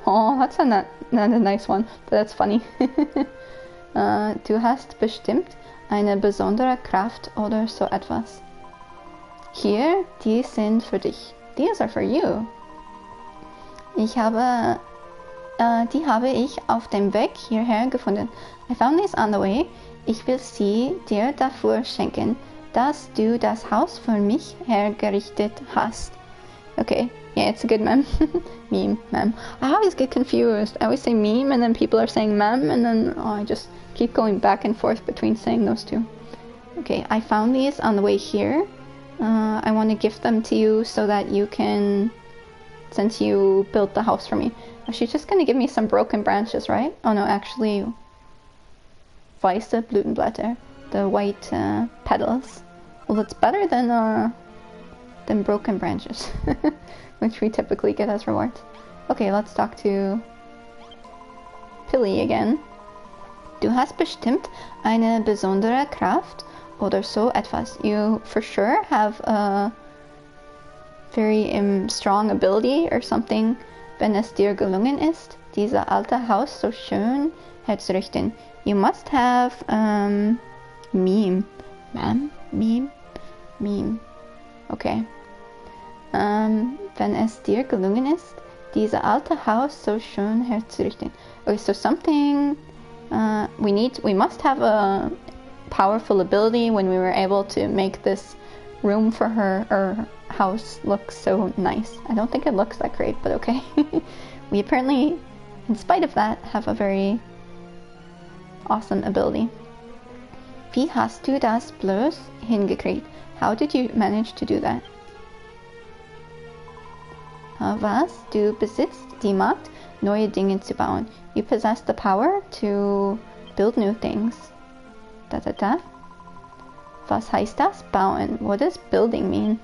Oh, that's not a nice one, but that's funny. Du hast bestimmt eine besondere Kraft oder so etwas. Hier, die sind für dich. These are for you. Die habe ich auf dem Weg hierher gefunden. I found these on the way. Ich will sie dir dafür schenken, dass du das Haus für mich hergerichtet hast. Okay, yeah, it's a good meme. Meme, meme. I always get confused. I always say meme and then people are saying mem and then I just keep going back and forth between saying those two. Okay, I found these on the way here. I want to gift them to you so that you can, since you built the house for me. Oh, she's just going to give me some broken branches, right? Oh no, actually, weiße Blütenblätter, the white petals. Well, it's better than broken branches, which we typically get as rewards. Okay, let's talk to Pilly again. Du hast bestimmt eine besondere Kraft oder so etwas. You for sure have a very strong ability or something, wenn es dir gelungen ist, dieses alte Haus so schön herzurichten. You must have meme. Okay. Wenn es dir gelungen ist, dieses alte Haus so schön herzurichten. Okay, so something we must have a powerful ability when we were able to make this room for her or house look so nice. I don't think it looks that great, but okay. We apparently, in spite of that, have a very awesome ability. Wie hast du das bloß hingekriegt? How did you manage to do that? Was? Du besitzt die Macht, neue Dinge zu bauen. You possess the power to build new things. Was heißt das? Bauen. What does building mean?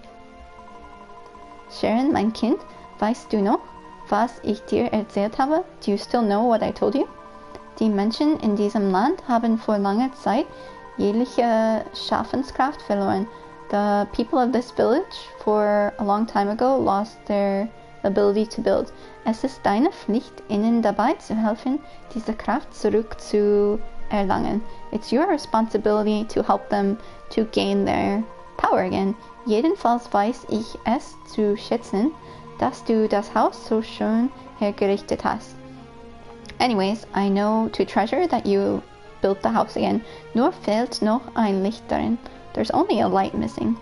Sharon, mein Kind, weißt du noch, was ich dir erzählt habe? Do you still know what I told you? Die Menschen in diesem Land haben vor langer Zeit jegliche Schaffenskraft verloren. The people of this village, for a long time ago, lost their ability to build. Es ist deine Pflicht, ihnen dabei zu helfen, diese Kraft zurückzuerlangen. It's your responsibility to help them to gain their power again. Jedenfalls weiß ich es zu schätzen, dass du das Haus so schön hergerichtet hast. Anyways, I know to treasure that you built the house again. Nur fehlt noch ein Licht darin. There's only a light missing.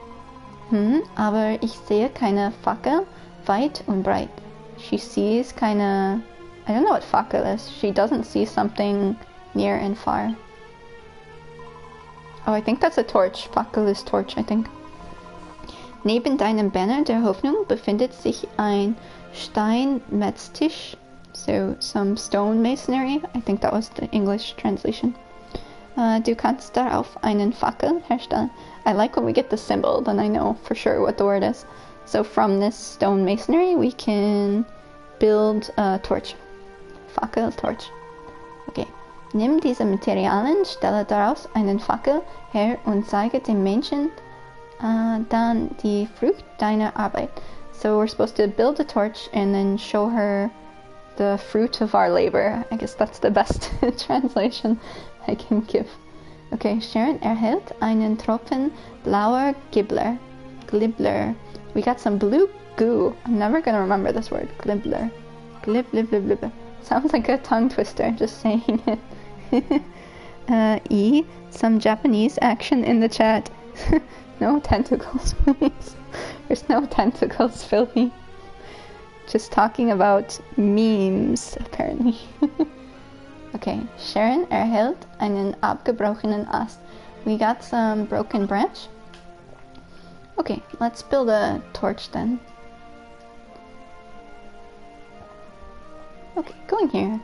Aber ich sehe keine Fackel weit und breit. She sees keine... I don't know what Fackel is. She doesn't see something near and far. Oh, I think that's a torch. Fackel is torch, I think. Neben deinem Banner der Hoffnung befindet sich ein Steinmetztisch. So, some stone masonry. I think that was the English translation. Du kannst darauf einen Fackel herstellen. I like when we get the symbol, then I know for sure what the word is. So from this stone masonry, we can build a torch. Fackel, torch. Okay. Nimm diese Materialien, stelle daraus einen Fackel her und zeige dem Menschen dann die Frucht deiner Arbeit. So we're supposed to build a torch and then show her the fruit of our labor. I guess that's the best translation I can give. Okay, Charon erhält einen Tropfen blauer Glibbler. We got some blue goo. I'm never gonna remember this word. Glibbler. Glib. Sounds like a tongue twister, just saying it. Some Japanese action in the chat. No tentacles, please. There's no tentacles, Philly. Just talking about memes, apparently. Okay, Charon erhält einen abgebrochenen Ast. We got some broken branch. Okay, let's build a torch then. Okay, going here.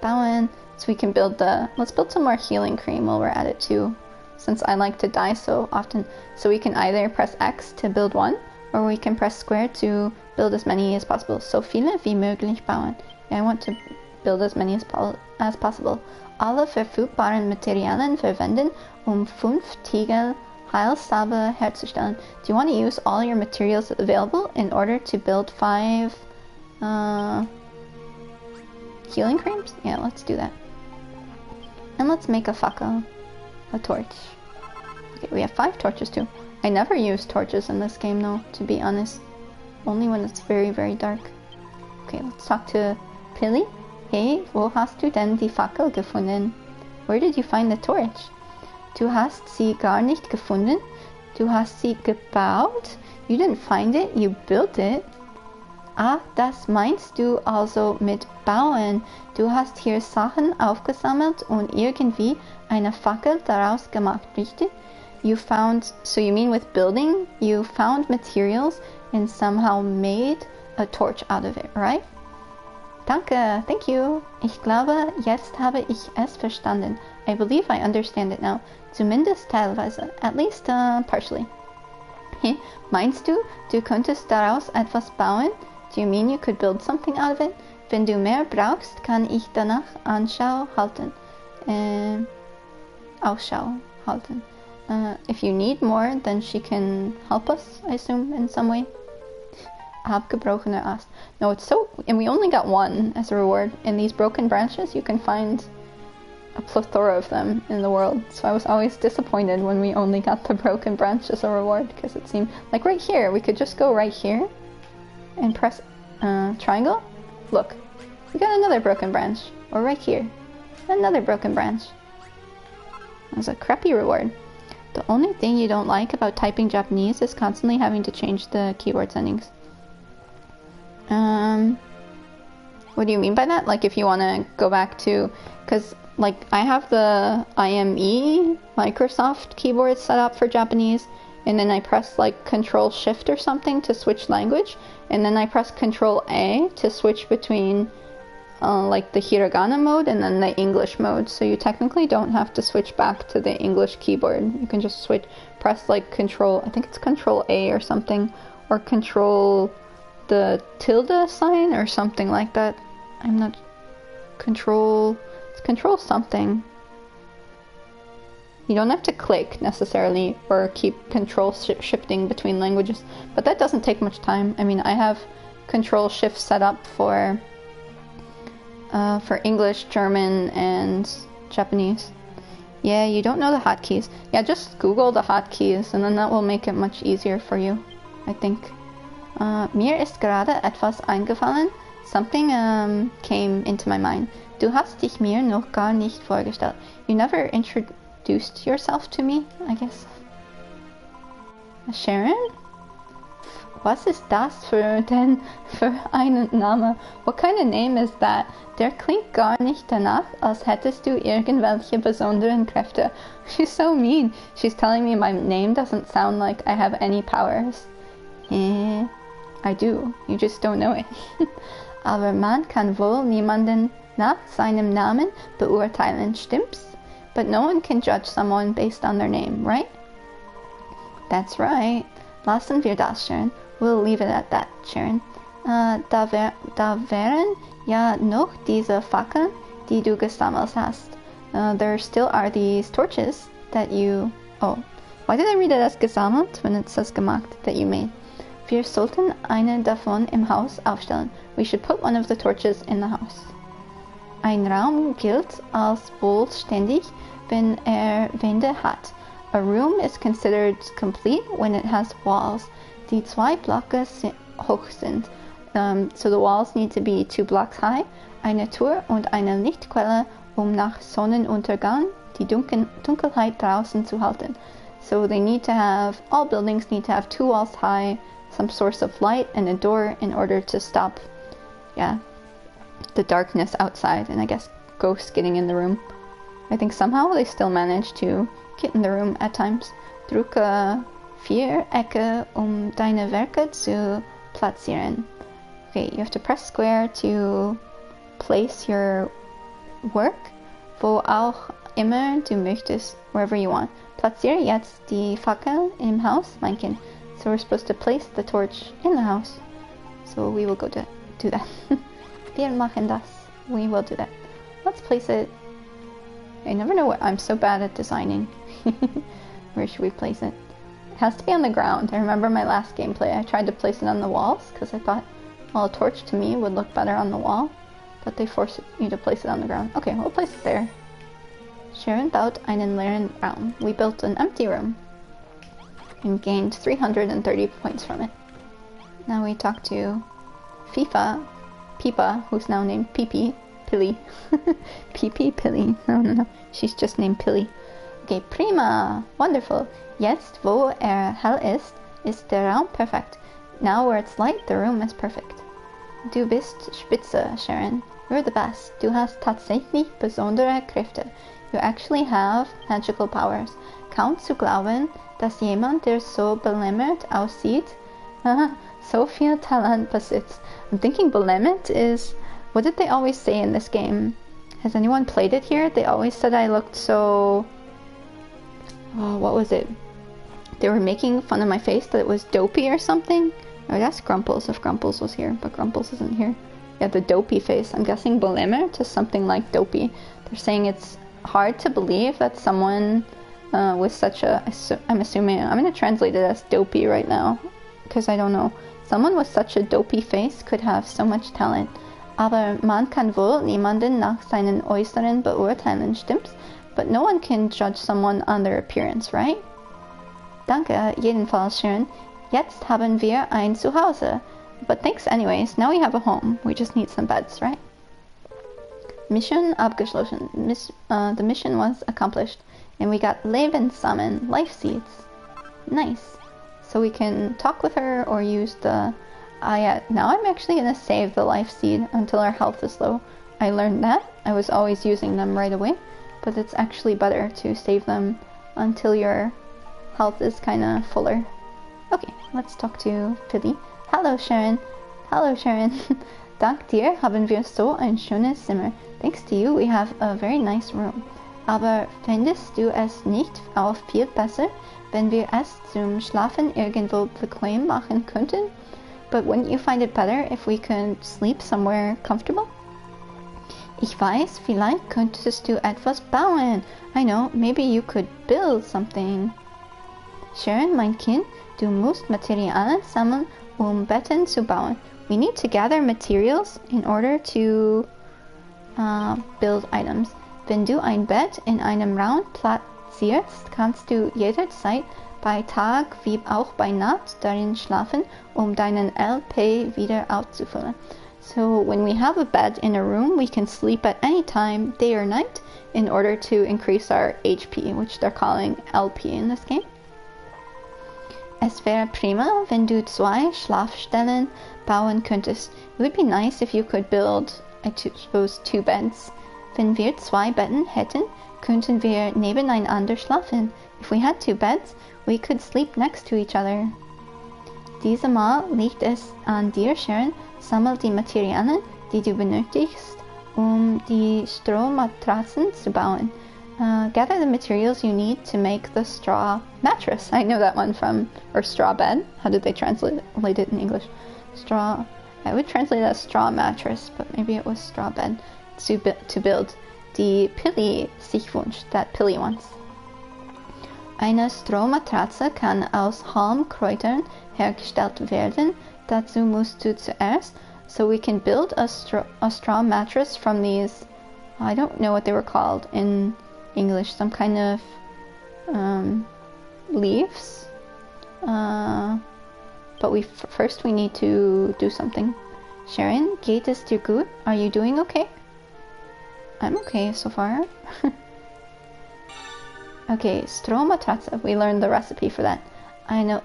Bauen, so we can build let's build some more healing cream while we're at it too. Since I like to die so often. So we can either press X to build one, or we can press square to build as many as possible. So viele wie möglich bauen. Yeah, I want to build as many as possible. Alle verfügbaren Materialien verwenden, 5 Tiegel Heilsalbe herzustellen. Do you want to use all your materials available in order to build 5 healing creams? Yeah, let's do that. And let's make a fackel, a torch. Okay, we have 5 torches too. I never use torches in this game though, to be honest. Only when it's very, very dark. Okay, let's talk to Pilly. Hey, wo hast du denn die Fackel gefunden? Where did you find the torch? Du hast sie gar nicht gefunden. Du hast sie gebaut. You didn't find it, you built it. Ah, das meinst du also mit bauen. Du hast hier Sachen aufgesammelt und irgendwie eine Fackel daraus gemacht, richtig? You found, so you mean with building? You found materials and somehow made a torch out of it, right? Danke, thank you. Ich glaube, jetzt habe ich es verstanden. I believe I understand it now. Zumindest teilweise. At least partially. Meinst du, du könntest daraus etwas bauen? Do you mean you could build something out of it? Wenn du mehr brauchst, kann ich danach Ausschau halten. If you need more, then she can help us, I assume, in some way. Abgebrochener Ast. No, it's so... And we only got one as a reward. In these broken branches, you can find a plethora of them in the world. So I was always disappointed when we only got the broken branch as a reward, because it seemed... Like right here, we could just go right here and press triangle. Look, we got another broken branch. Or right here, another broken branch. That was a crappy reward. The only thing you don't like about typing Japanese is constantly having to change the keyboard settings. What do you mean by that? Like if you want to go back to, because like I have the IME Microsoft keyboard set up for Japanese, and then I press like Control Shift or something to switch language, and then I press Control A to switch between like the hiragana mode and then the English mode. So you technically don't have to switch back to the English keyboard. You can just press like Control, I think it's Control A or something, or Control the tilde sign or something like that. I'm not... it's Control something. You don't have to click necessarily or keep control shifting between languages, but that doesn't take much time. I mean, I have control shift set up for English, German, and Japanese. Yeah, you don't know the hotkeys. Yeah, just Google the hotkeys and then that will make it much easier for you, I think. Mir ist gerade etwas eingefallen. Something came into my mind. Du hast dich mir noch gar nicht vorgestellt. You never introduced yourself to me, I guess. Sharon? Was ist das für einen Name? What kind of name is that? Der klingt gar nicht danach, als hättest du irgendwelche besonderen Kräfte. She's so mean. She's telling me my name doesn't sound like I have any powers. I do. You just don't know it. Aber man kann wohl niemanden nach seinem Namen beurteilen, stimmt's? But no one can judge someone based on their name, right? That's right. Lassen wir das, Sharon. We'll leave it at that, Sharon. Da wären ja noch diese Fackeln, die du gesammelt hast. There still are these torches that you... Oh, why did I read it as gesammelt when it says gemacht that you made? Wir sollten eine davon im Haus aufstellen. We should put one of the torches in the house. Ein Raum gilt als vollständig, wenn Wände hat. A room is considered complete when it has walls. Die 2 Blöcke hoch sind. So the walls need to be 2 blocks high. Eine Tür und eine Lichtquelle, nach Sonnenuntergang die Dunkelheit draußen zu halten. So they need to have, all buildings need to have 2 walls high, some source of light, and a door in order to stop, the darkness outside, and I guess ghosts getting in the room. I think somehow they still manage to get in the room at times. Drücke 4 Ecke, deine Werke zu platzieren. Okay, you have to press square to place your work, wo auch immer du möchtest, wherever you want. Platziere jetzt die Fackel im Haus, mein Kind. So we're supposed to place the torch in the house. So we will go to do that. Wir machen das. We will do that. Let's place it. I never know what, I'm so bad at designing. Where should we place it? It has to be on the ground. I remember my last gameplay, I tried to place it on the walls because I thought, well, a torch to me would look better on the wall, but they force you to place it on the ground. Okay, we'll place it there. Sharon baut einen leeren Raum. We built an empty room and gained 330 points from it. Now we talk to Pipa, who's now named Pilly. Pilly. No. She's just named Pilly. Okay, prima. Wonderful. Jetzt, wo hell ist der Raum perfekt. Now where it's light, the room is perfect. Du bist spitze, Sharon. You're the best. Du hast tatsächlich besondere Kräfte. You actually have magical powers. Kaum zu glauben, dass jemand, der so belämmert aussieht, so viel Talent besitzt. I'm thinking belämmert is... What did they always say in this game? Has anyone played it here? They always said I looked so... Oh, what was it? They were making fun of my face that it was dopey or something? Or that's Grumples, if Grumples was here, but Grumples isn't here. Yeah, the dopey face. I'm guessing belämmert is something like dopey. They're saying it's hard to believe that someone with such a... I'm assuming... I'm going to translate it as dopey right now, because I don't know. Someone with such a dopey face could have so much talent. Aber man kann wohl niemanden nach seinen Äußeren beurteilen, stimmt's? But no one can judge someone on their appearance, right? Danke, jedenfalls, Sharon. Jetzt haben wir ein Zuhause. But thanks anyways, now we have a home. We just need some beds, right? Mission abgeschlossen. The mission was accomplished. And we got Lebenssamen, life seeds. Nice. So we can talk with her or use the... now I'm actually going to save the life seed until our health is low. I learned that. I was always using them right away. But it's actually better to save them until your health is kind of fuller. Okay, let's talk to Philly. Hallo Sharon. Hallo Sharon. Dank dir haben wir so ein schönes Zimmer. Thanks to you we have a very nice room. Aber fändest du es nicht auch viel besser, wenn wir es zum Schlafen irgendwo bequem machen könnten? But wouldn't you find it better if we could sleep somewhere comfortable? Ich weiß, vielleicht könntest du etwas bauen. I know, maybe you could build something. Sharon, mein Kind, du musst Materialien sammeln, Betten zu bauen. We need to gather materials in order to build items. Wenn du ein Bett in einem Raum platzierst, kannst du jederzeit bei Tag wie auch bei Nacht darin schlafen, deinen LP wieder aufzufüllen. So when we have a bed in a room, we can sleep at any time, day or night, in order to increase our HP, which they're calling LP in this game. Es wäre prima, wenn du 2 Schlafstellen bauen könntest. It would be nice if you could build, I suppose, 2 beds. Wenn wir 2 Betten hätten, könnten wir nebeneinander schlafen. If we had 2 beds, we could sleep next to each other. Diesmal liegt es an dir, Sharon. Sammel die Materialien, die du benötigst, die Strohmatratzen zu bauen. Gather the materials you need to make the straw mattress. I know that one from, or straw bed. How did they translate it in English? Straw. I would translate it as straw mattress, but maybe it was straw bed. To build. Die Pilly sich wünscht, that Pilly wants. Eine Strohmatratze kann aus Halmkräutern hergestellt werden. Dazu musst du zuerst. So we can build a straw mattress from these. I don't know what they were called in English. Some kind of leaves. But first we need to do something. Sharon, geht es dir gut? Are you doing okay? I'm okay so far. Okay, Strohmatratze. We learned the recipe for that. Eine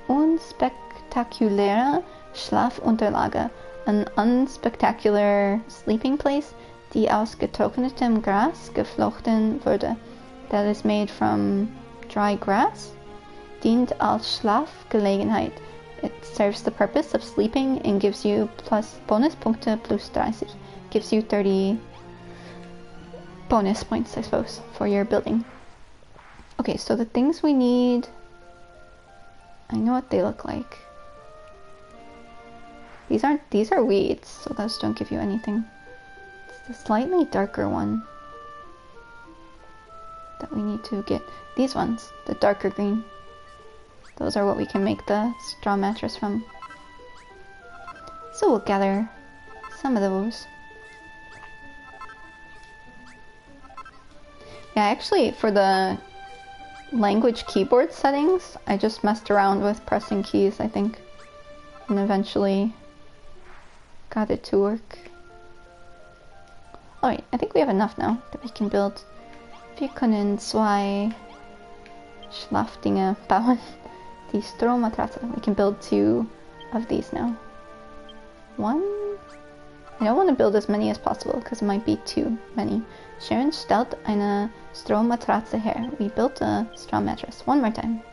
unspektakuläre Schlafunterlage. An unspectacular sleeping place, die aus getrocknetem Gras geflochten wurde. That is made from dry grass. Dient als Schlafgelegenheit. It serves the purpose of sleeping and gives you plus Bonuspunkte plus 30. Gives you 30 bonus points, I suppose, for your building. Okay, so the things we need, I know what they look like. These are weeds, so those don't give you anything. It's the slightly darker one that we need to get. These ones, the darker green. Those are what we can make the straw mattress from. So we'll gather some of those. Yeah, actually, for the language keyboard settings, I just messed around with pressing keys, I think, and eventually got it to work. Alright, I think we have enough now that we can build. Wir können 2 Schlafdinge bauen. Die Strohmatratze. We can build 2 of these now. 1. I don't want to build as many as possible because it might be too many. Sharon stellt eine Strohmatratze her. We built a straw mattress. One more time.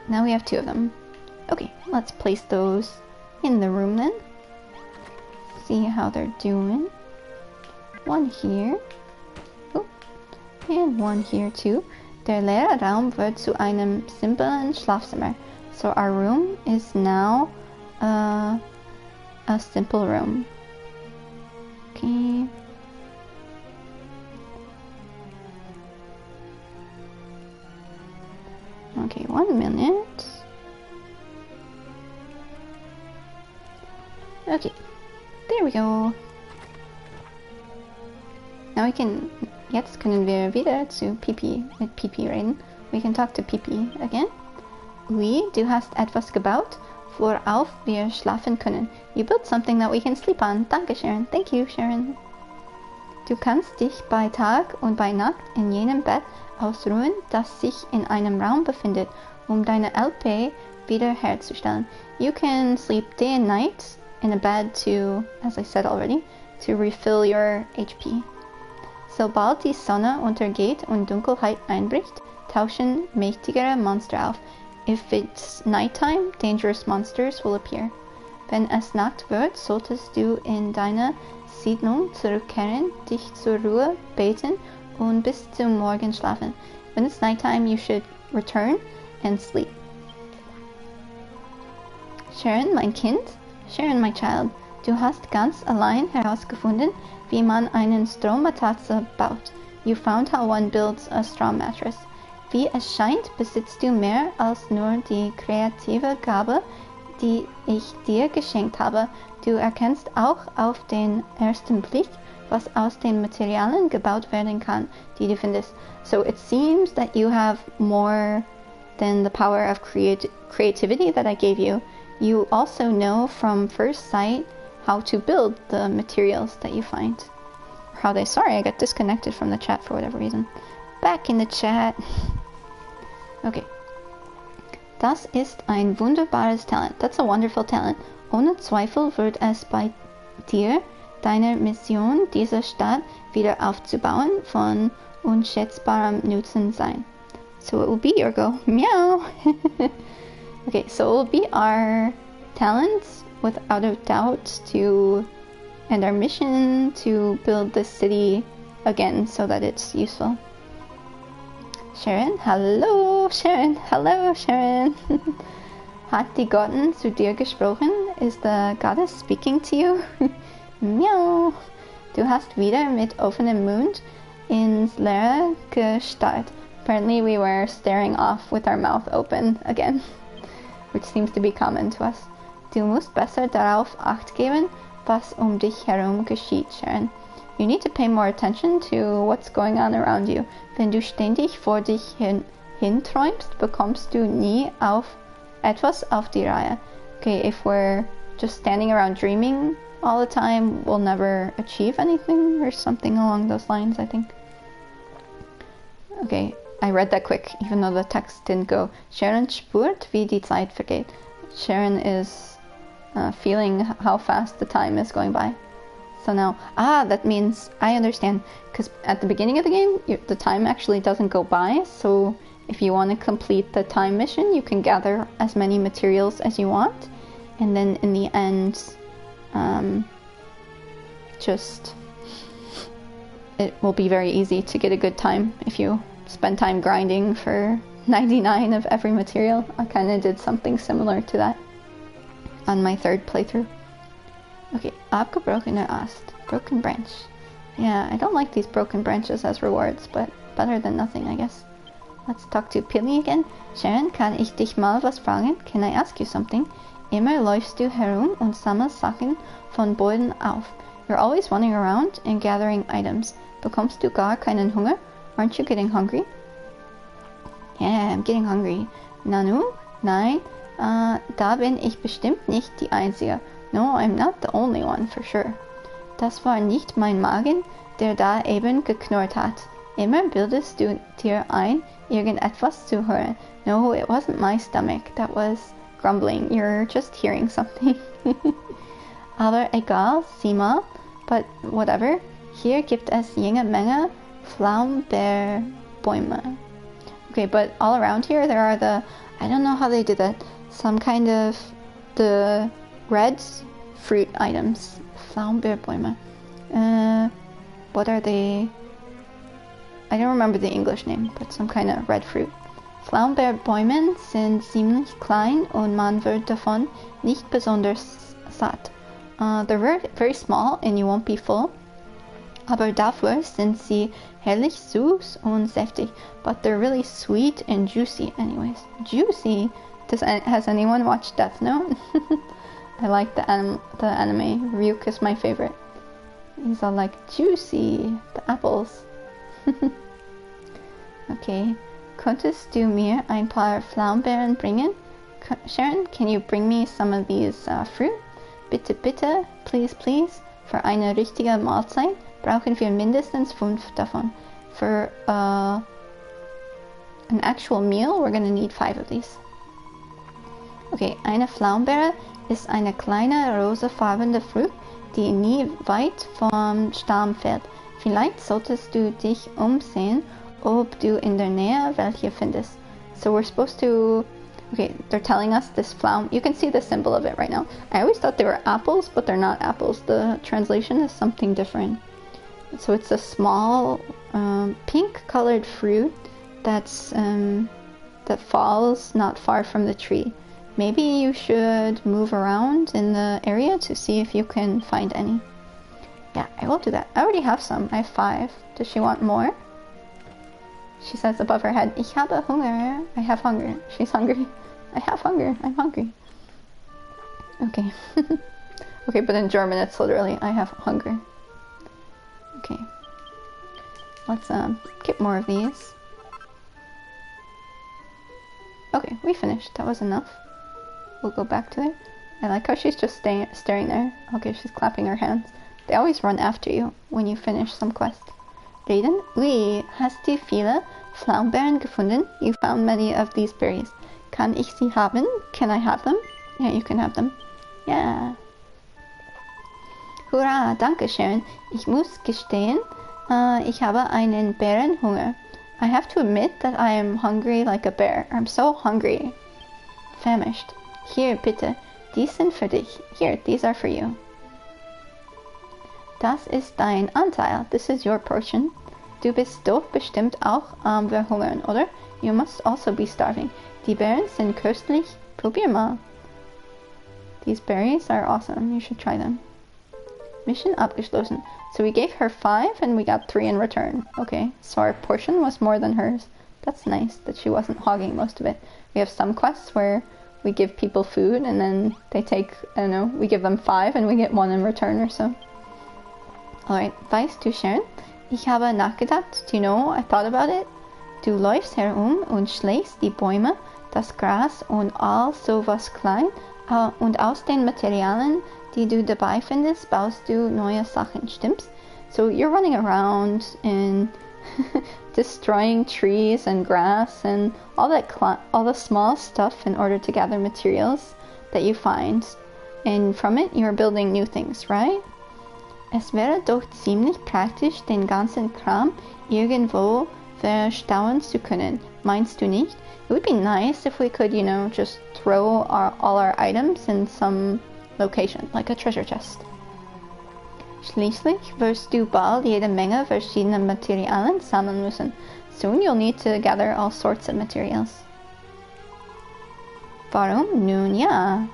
Now we have 2 of them. Okay, let's place those in the room then. See how they're doing. 1 here. Oh, and 1 here too. Der leere Raum wird zu einem simplen Schlafzimmer. So our room is now a simple room. Okay. Okay, 1 minute. Okay, there we go. Now we can, jetzt können wir wieder zu Pipi mit Pipi reden. We can talk to Pipi again. Oui, du hast etwas gebaut, worauf wir schlafen können. You built something that we can sleep on. Danke, Sharon. Thank you, Sharon. Du kannst dich bei Tag und bei Nacht in jenem Bett ausruhen, das sich in einem Raum befindet, deine LP wiederherzustellen. You can sleep day and night in a bed to, as I said already, to refill your HP. Sobald die Sonne untergeht und Dunkelheit einbricht, tauchen mächtigere Monster auf. If it's nighttime, dangerous monsters will appear. Wenn es Nacht wird, solltest du in deine Siedlung zurückkehren, dich zur Ruhe beten und bis zum Morgen schlafen. When it's nighttime, you should return and sleep. Sharon, mein Kind, Sharon, my child, Du hast ganz allein herausgefunden, wie man einen Strohmatratze baut. You found how one builds a straw mattress. Wie es scheint, besitzt du mehr als nur die kreative Gabe, die ich dir geschenkt habe. Du erkennst auch auf den ersten Blick, was aus den Materialien gebaut werden kann, die du findest. So it seems that you have more than the power of creativity that I gave you. You also know from first sight how to build the materials that you find. Sorry, I got disconnected from the chat for whatever reason. Back in the chat. Okay. Das ist ein wunderbares Talent. That's a wonderful talent. Ohne Zweifel wird es bei dir, deiner Mission, diese Stadt wieder aufzubauen, von unschätzbarem Nutzen sein. So it will be your goal. Meow! Okay, so it will be our talents, without a doubt, and our mission to build the city again so that it's useful. Sharon, hello Sharon, hello Sharon. Hat die Göttin zu dir gesprochen? Is the goddess speaking to you? Miau. Du hast wieder mit offenem Mund ins Leere gestarrt. Apparently we were staring off with our mouth open again, which seems to be common to us. Du musst besser darauf Acht geben, was dich herum geschieht, Sharon. You need to pay more attention to what's going on around you. Wenn du ständig vor dich hinträumst, bekommst du nie etwas auf die Reihe. Okay, if we're just standing around dreaming all the time, we'll never achieve anything, or something along those lines, I think. Okay, I read that quick, even though the text didn't go. Sharon spürt, wie die Zeit vergeht. Sharon is feeling how fast the time is going by. So now, that means I understand, because at the beginning of the game, the time actually doesn't go by, so if you want to complete the time mission, you can gather as many materials as you want, and then in the end, it will be very easy to get a good time if you spend time grinding for 99 of every material. I kind of did something similar to that on my third playthrough. Okay, abgebrochener Ast, broken branch. Yeah, I don't like these broken branches as rewards, but better than nothing, I guess. Let's talk to Pilly again. Sharon, kann ich dich mal was fragen? Can I ask you something? Immer läufst du herum und sammelst Sachen von Boden auf. You're always running around and gathering items. Bekommst du gar keinen Hunger? Aren't you getting hungry? Yeah, I'm getting hungry. Nanu? Nein, da bin ich bestimmt nicht die Einzige. No, I'm not the only one, for sure. Das war nicht mein Magen, der da eben geknurrt hat. Immer bildest du dir ein, irgendetwas zu hören. No, it wasn't my stomach. That was grumbling. You're just hearing something. Aber egal, sieh mal. But whatever. Hier gibt es jede Menge Pflaumenbeerbäume. Okay, but all around here there are I don't know how they did that. Some kind of the red fruit items. Pflaumenbeerbäume. What are they? I don't remember the English name, but some kind of red fruit. Pflaumenbeerbäume sind ziemlich klein und man wird davon nicht besonders satt. They're very, very small and you won't be full. Aber dafür sind sie herrlich süß und säftig. But they're really sweet and juicy anyways. Juicy? Has anyone watched Death Note? I like the anime. Ryuk is my favorite. He's all like, juicy, the apples. Okay. Könntest du mir ein paar Pflaumenbeeren bringen? Sharon, can you bring me some of these fruit? Bitte, bitte, please, please. Für eine richtige Mahlzeit brauchen wir mindestens 5 davon. For an actual meal, we're gonna need 5 of these. Okay, eine Pflaumenbeere ist eine kleine rosafarbene Frucht, die nie weit vom Stamm fällt. Vielleicht solltest du dich umsehen, ob du in der Nähe welche findest. So we're supposed to... Okay, they're telling us this pflaum. You can see the symbol of it right now. I always thought they were apples, but they're not apples. The translation is something different. So it's a small pink-colored fruit that falls not far from the tree. maybe you should move around in the area to see if you can find any. Yeah, I will do that. I already have some. I have 5. Does she want more? She says above her head, Ich habe Hunger. I have hunger. She's hungry. I have hunger. I'm hungry. Okay. Okay, but in German it's literally, I have hunger. Okay. Let's get more of these. Okay, we finished. That was enough. We'll go back to it. I like how she's just staring there. Okay, she's clapping her hands. They always run after you when you finish some quest. Reden, ui, hast du viele Pflaumenbeeren gefunden? You found many of these berries. Kann ich sie haben? Can I have them? Yeah, you can have them. Yeah. Hurra, danke schön. Ich muss gestehen, ich habe einen Bärenhunger. I have to admit that I am hungry like a bear. I'm so hungry. Famished. Hier, bitte. Die sind für dich. Here, these are for you. Das ist dein Anteil. This is your portion. Du bist doch bestimmt auch am Verhungern, oder? You must also be starving. Die Beeren sind köstlich. Probier mal. These berries are awesome. You should try them. Mission abgeschlossen. So we gave her 5 and we got 3 in return. Okay, so our portion was more than hers. That's nice that she wasn't hogging most of it. We have some quests where we give people food and then they take, I don't know, we give them 5 and we get 1 in return or so. Alright, weißt du, Sharon? Ich habe nachgedacht. Do you know, I thought about it. Du läufst herum und schlägst die Bäume, das Gras und all sowas klein. Und aus den Materialien, die du dabei findest, baust du neue Sachen, stimmt's? So you're running around and destroying trees and grass and all the small stuff in order to gather materials that you find. And from it, you're building new things, right? Es wäre doch ziemlich praktisch, den ganzen Kram irgendwo verstauen zu können. Meinst du nicht? It would be nice if we could, you know, just throw all our items in some location, like a treasure chest. Schließlich wirst du bald jede Menge verschiedene Materialien sammeln müssen. Soon you'll need to gather all sorts of materials. Warum? Nun ja.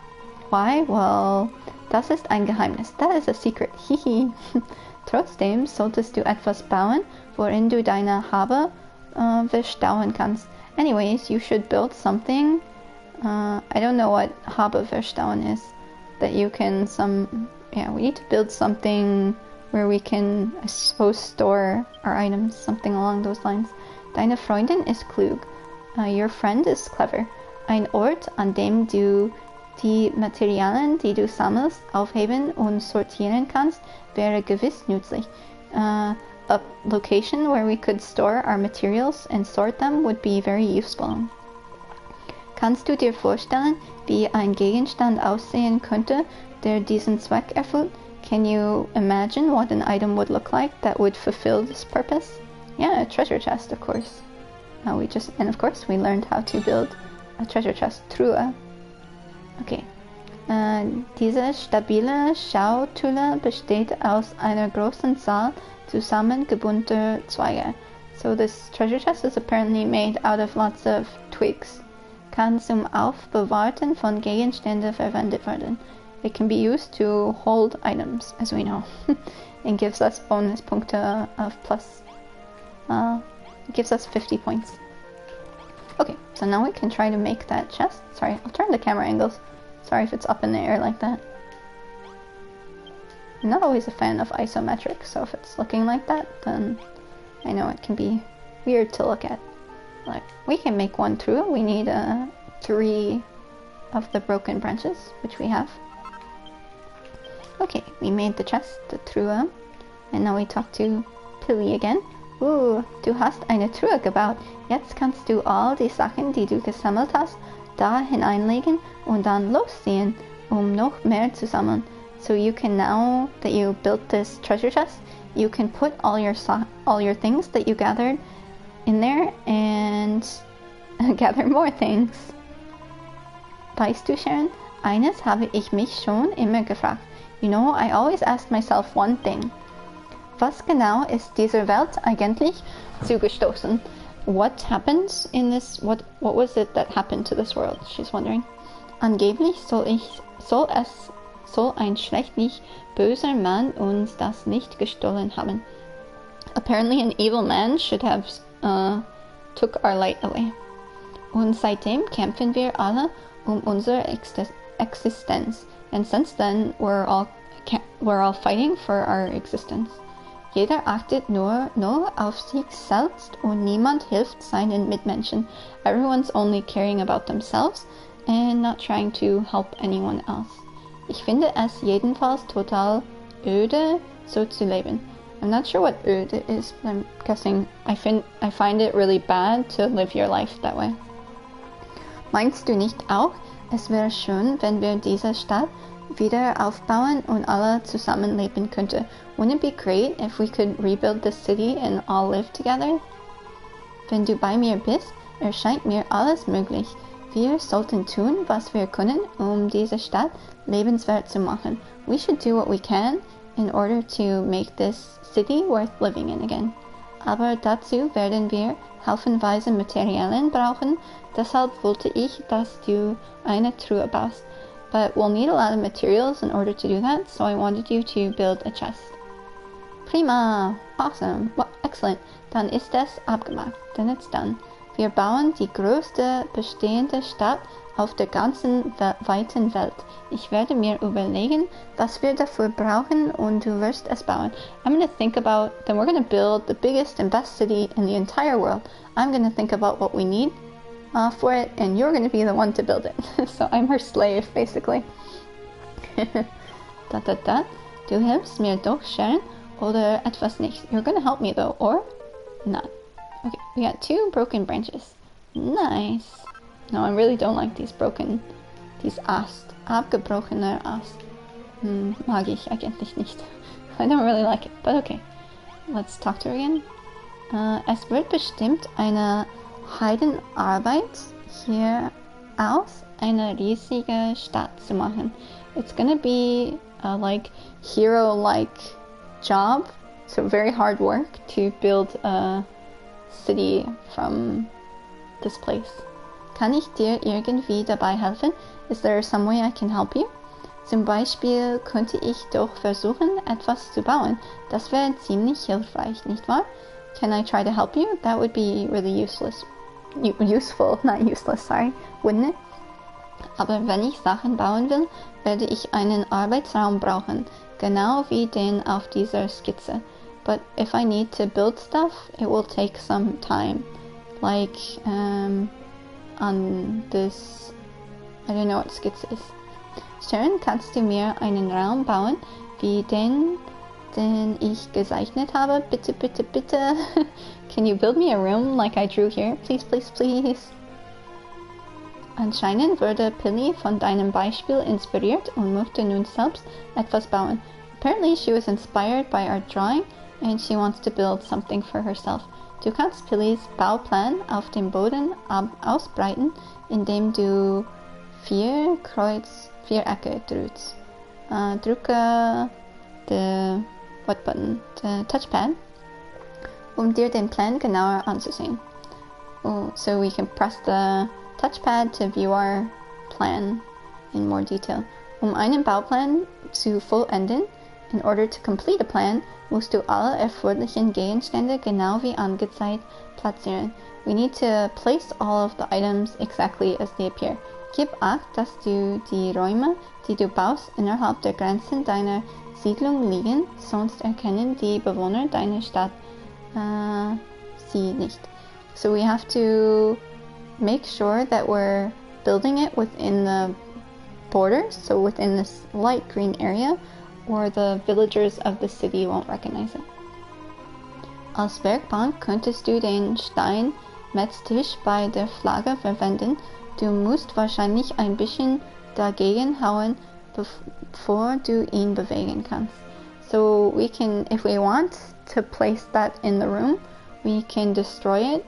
Why? Well, das ist ein Geheimnis. That is a secret. Hihi. Trotzdem solltest du etwas bauen, worin du deine Habe verstauen kannst. Anyways, you should build something. I don't know what Habe verstauen is. That you can we need to build something where we can, I suppose, store our items. Something along those lines. Deine Freundin ist klug. Your friend is clever. Ein Ort, an dem du die Materialien, die du sammelst, aufheben und sortieren kannst, wäre gewiss nützlich. A location where we could store our materials and sort them would be very useful. Kannst du dir vorstellen, wie ein Gegenstand aussehen könnte, der diesen Zweck erfüllt? Can you imagine what an item would look like that would fulfill this purpose? Yeah, a treasure chest, of course. And of course we learned how to build a treasure chest, Truhe. Okay. Diese stabile Schautulle besteht aus einer großen Zahl zusammengebundener Zweige. So this treasure chest is apparently made out of lots of twigs. Kann zum Aufbewahren von Gegenständen verwendet werden. It can be used to hold items, as we know. It gives us bonus Punkte of plus. It gives us 50 points. Okay, so now we can try to make that chest. Sorry, I'll turn the camera angles. Sorry if it's up in the air like that. I'm not always a fan of isometric, so if it's looking like that, then I know it can be weird to look at. Like, we can make one through. We need 3 of the broken branches, which we have. Okay, we made the chest, the Truhe, and now we talk to Pilly again. Du hast eine Truhe gebaut. Jetzt kannst du all die Sachen, die du gesammelt hast, da hineinlegen und dann losziehen, noch mehr zu sammeln. So you can, now that you built this treasure chest, you can put all your things that you gathered in there and gather more things. Weißt du, Sharon, eines habe ich mich schon immer gefragt. You know, I always asked myself one thing. Was genau ist dieser Welt eigentlich zugestoßen? What happened in this, what was it that happened to this world? She's wondering. Angeblich soll ein schrecklich böser Mann uns das nicht gestohlen haben. Apparently an evil man should have took our light away. Und seitdem kämpfen wir alle unsere Existenz. And since then, we're all fighting for our existence. Jeder achtet nur auf sich selbst und niemand hilft seinen Mitmenschen. Everyone's only caring about themselves and not trying to help anyone else. Ich finde es jedenfalls total öde, so zu leben. I'm not sure what öde is, but I'm guessing I find it really bad to live your life that way. Meinst du nicht auch, es wäre schön, wenn wir diese Stadt wieder aufbauen und alle zusammenleben könnten? Wouldn't it be great if we could rebuild the city and all live together? Wenn du bei mir bist, erscheint mir alles möglich. Wir sollten tun, was wir können, diese Stadt lebenswert zu machen. We should do what we can in order to make this city worth living in again. Aber dazu werden wir haufenweise Materialien brauchen, deshalb wollte ich, dass du eine Truhe baust. But we'll need a lot of materials in order to do that, so I wanted you to build a chest. Prima! Awesome! Well, excellent! Dann ist es abgemacht. Then it's done. Wir bauen die größte bestehende Stadt auf der ganzen weiten Welt. Ich werde mir überlegen, was wir dafür brauchen und du wirst es bauen. I'm going to think about, then we're going to build the biggest and best city in the entire world. I'm going to think about what we need for it, and you're going to be the one to build it. So I'm her slave, basically. Du hilfst mir doch, Sharon, oder etwas nicht. You're going to help me though, or not. Okay, we got 2 broken branches. Nice. No, I really don't like these Ast. Abgebrochener Ast. Mag ich eigentlich nicht. I don't really like it, but okay. Let's talk to her again. Es wird bestimmt eine Heidenarbeit hier aus, eine riesige Stadt zu machen. It's gonna be a hero-like job, so very hard work to build a city from this place. Kann ich dir irgendwie dabei helfen? Is there some way I can help you? Zum Beispiel könnte ich doch versuchen, etwas zu bauen. Das wäre ziemlich hilfreich, nicht wahr? Can I try to help you? That would be really useful, not useless, sorry, wouldn't it? Aber wenn ich Sachen bauen will, werde ich einen Arbeitsraum brauchen, genau wie den auf dieser Skizze. But if I need to build stuff, it will take some time. Like, on this, I don't know what skizze ist. Sharon, kannst du mir einen Raum bauen, wie den ich gezeichnet habe? Bitte, bitte, bitte. Can you build me a room like I drew here? Please, please, please. Anscheinend wurde Pilly von deinem Beispiel inspiriert und möchte nun selbst etwas bauen. Apparently she was inspired by our drawing and she wants to build something for herself. Du kannst Pillys Bauplan auf dem Boden ausbreiten, indem du 4 Vierecke drückst. Drücke the touchpad, dir den Plan genauer anzusehen. So we can press the touchpad to view our plan in more detail. Einen Bauplan zu vollenden, in order to complete a plan, musst du alle erforderlichen Gegenstände genau wie angezeigt platzieren. We need to place all of the items exactly as they appear. Gib Acht, dass du die Räume, die du baust, innerhalb der Grenzen deiner Siedlung liegen, sonst erkennen die Bewohner deiner Stadt sie nicht. So we have to make sure that we're building it within the borders, so within this light green area, or the villagers of the city won't recognize it. Als Werkbank könntest du den Steinmetztisch bei der Flagge verwenden. Du musst wahrscheinlich ein bisschen dagegen hauen, bevor du ihn bewegen kannst. So we can, if we want to place that in the room, we can destroy it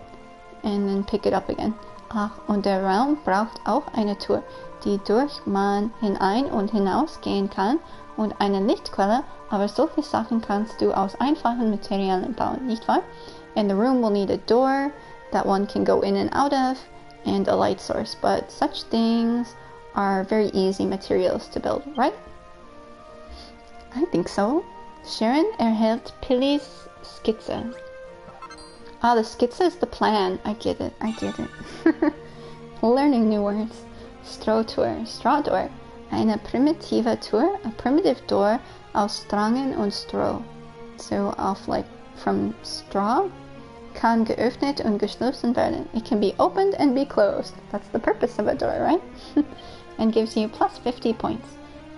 and then pick it up again. Ach, und der Raum braucht auch eine Tür, die durch man hinein und hinaus gehen kann, und eine Lichtquelle, aber solche Sachen kannst du aus einfachen Materialien bauen, nicht wahr? And the room will need a door that one can go in and out of, and a light source, but such things are very easy materials to build, right? I think so. Sharon erhält Pilly's Skizze. Ah, the Skizze is the plan. I get it. Learning new words. Strohtour, straw door. Eine primitive Tour, a primitive door aus Strangen und Stroh. So off like from straw. Kann geöffnet und geschlossen werden. It can be opened and be closed. That's the purpose of a door, right? And gives you plus 50 points.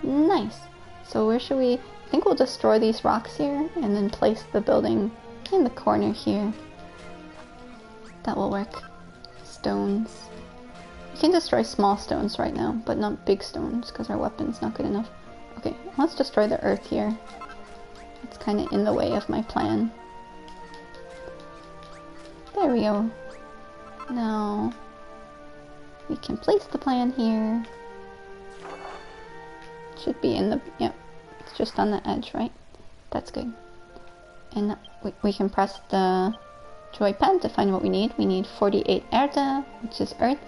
Nice. So where should we... I think we'll destroy these rocks here and then place the building in the corner here. That will work. Stones. We can destroy small stones right now, but not big stones because our weapon's not good enough. Okay, let's destroy the earth here. It's kind of in the way of my plan. There we go. Now we can place the plan here. Should be in the... Yep, it's just on the edge, right? That's good. And we can press the joypad to find what we need. We need 48 Erde, which is earth.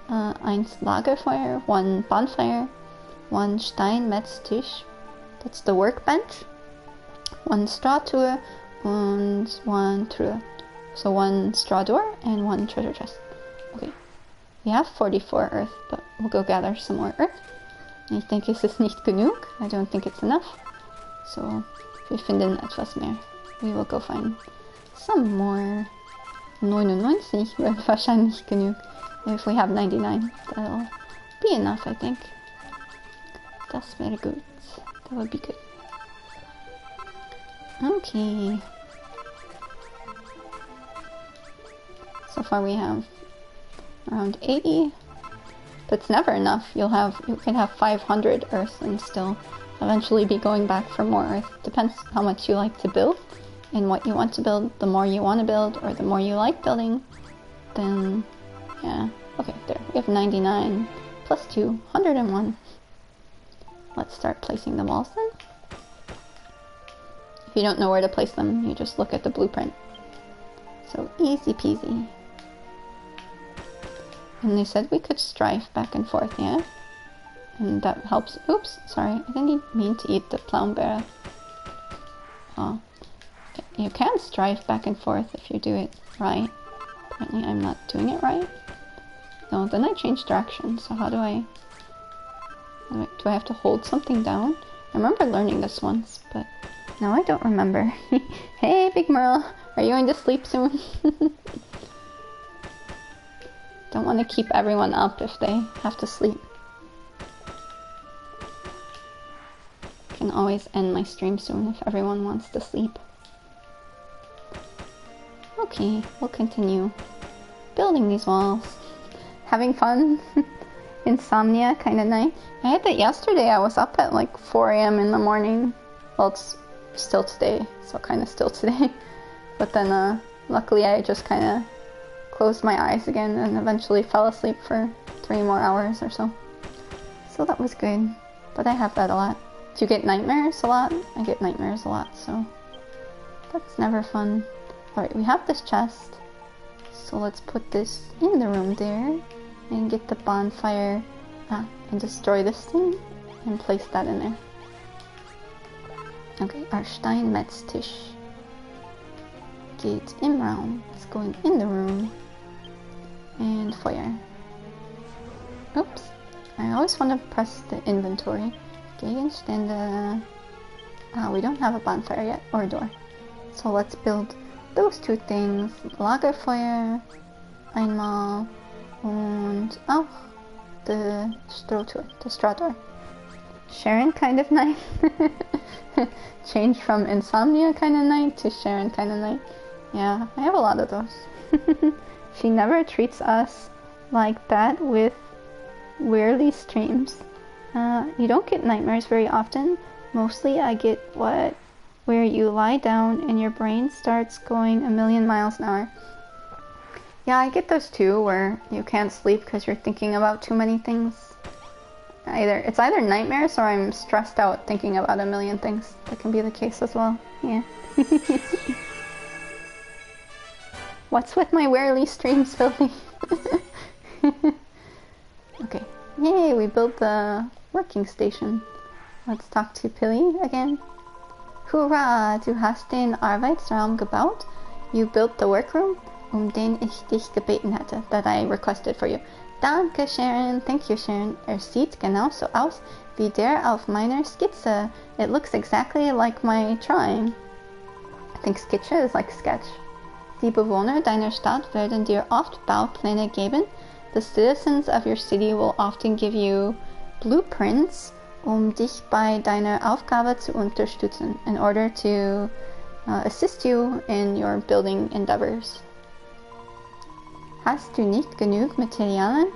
1 Lagerfeuer, 1 bonfire, 1 Steinmetztisch, that's the workbench, 1 Strohtour, and 1 Truhe. So 1 straw door and 1 treasure chest. Okay, we have 44 earth, but we'll go gather some more earth. Ich denke, es ist nicht genug. I don't think it's enough. So, wir finden etwas mehr. We will go find some more. 99 wird wahrscheinlich genug. If we have 99, that'll be enough, I think. That's very good. That would be good. Okay. So far we have around 80. But it's never enough. You can have 500 earth and still eventually be going back for more earth. Depends how much you like to build and what you want to build. The more you want to build or the more you like building, then yeah. Okay, there. We have 99 plus 2, 101. Let's start placing the walls then. If you don't know where to place them, you just look at the blueprint. So easy peasy. And they said we could strafe back and forth, yeah? And that helps. Oops, sorry. I didn't mean to eat the Pflaumenbeere. Oh. You can strafe back and forth if you do it right. Apparently I'm not doing it right. No, then I changed direction, so how do I... Do I have to hold something down? I remember learning this once, but now I don't remember. Hey, Big Merle! Are you going to sleep soon? Don't want to keep everyone up if they have to sleep. I can always end my stream soon if everyone wants to sleep. Okay, we'll continue building these walls. Having fun. Insomnia kind of night. I had that yesterday. I was up at like 4 AM in the morning. Well, it's still today, so kind of still today. But then luckily I just kind of closed my eyes again and eventually fell asleep for 3 more hours or so. So that was good. But I have that a lot. Do you get nightmares a lot? I get nightmares a lot, so that's never fun. Alright, we have this chest. So let's put this in the room there. And get the bonfire and destroy this thing and place that in there. Okay, our Steinmetztisch geht im Raum. It's going in the room. And fire. Oops. I always want to press the inventory. Gegenstände. We don't have a bonfire yet, or a door. So let's build those 2 things. Lagerfeuer. Einmal. Und auch the Strohtour, the straw door. Sharon kind of night. Change from insomnia kind of night to Sharon kind of night. Yeah, I have a lot of those. She never treats us like that with wearily streams. You don't get nightmares very often. Mostly I get where you lie down and your brain starts going a million miles an hour. Yeah, I get those too, where you can't sleep because you're thinking about too many things. It's either nightmares or I'm stressed out thinking about a million things. That can be the case as well. Yeah. What's with my wearily streams, Filthy? Okay. Yay, we built the working station. Let's talk to Pilly again. Hurra, du hast den Arbeitsraum gebaut. You built the workroom, den ich dich gebeten hatte, that I requested for you. Danke, Charon. Thank you, Charon. Sieht genauso aus wie der auf meiner Skizze. It looks exactly like my drawing. I think Skizze is like sketch. Die Bewohner deiner Stadt werden dir oft Baupläne geben. The citizens of your city will often give you blueprints, dich bei deiner Aufgabe zu unterstützen, in order to assist you in your building endeavors. Hast du nicht genug Materialien,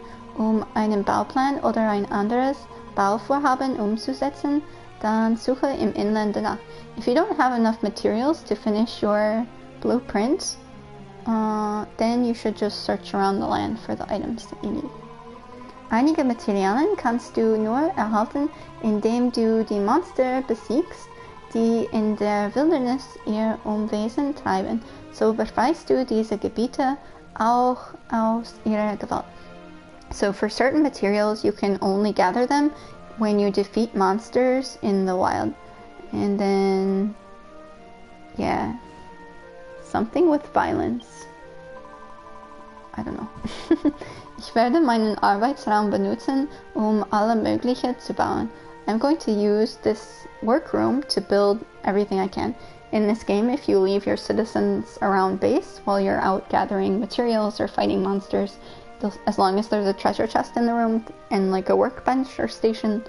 einen Bauplan oder ein anderes Bauvorhaben umzusetzen, dann suche im Inland danach. If you don't have enough materials to finish your blueprint, then you should just search around the land for the items that you need. Einige Materialien kannst du nur erhalten, indem du die Monster besiegst, die in der Wildnis ihr Unwesen treiben. So befreist du diese Gebiete auch aus ihrer Gewalt. So for certain materials, you can only gather them when you defeat monsters in the wild. And then, yeah, something with violence. I don't know. Ich werde meinen Arbeitsraum benutzen, alle mögliche zu bauen. I'm going to use this workroom to build everything I can. In this game, if you leave your citizens around base while you're out gathering materials or fighting monsters, as long as there's a treasure chest in the room and like a workbench or station,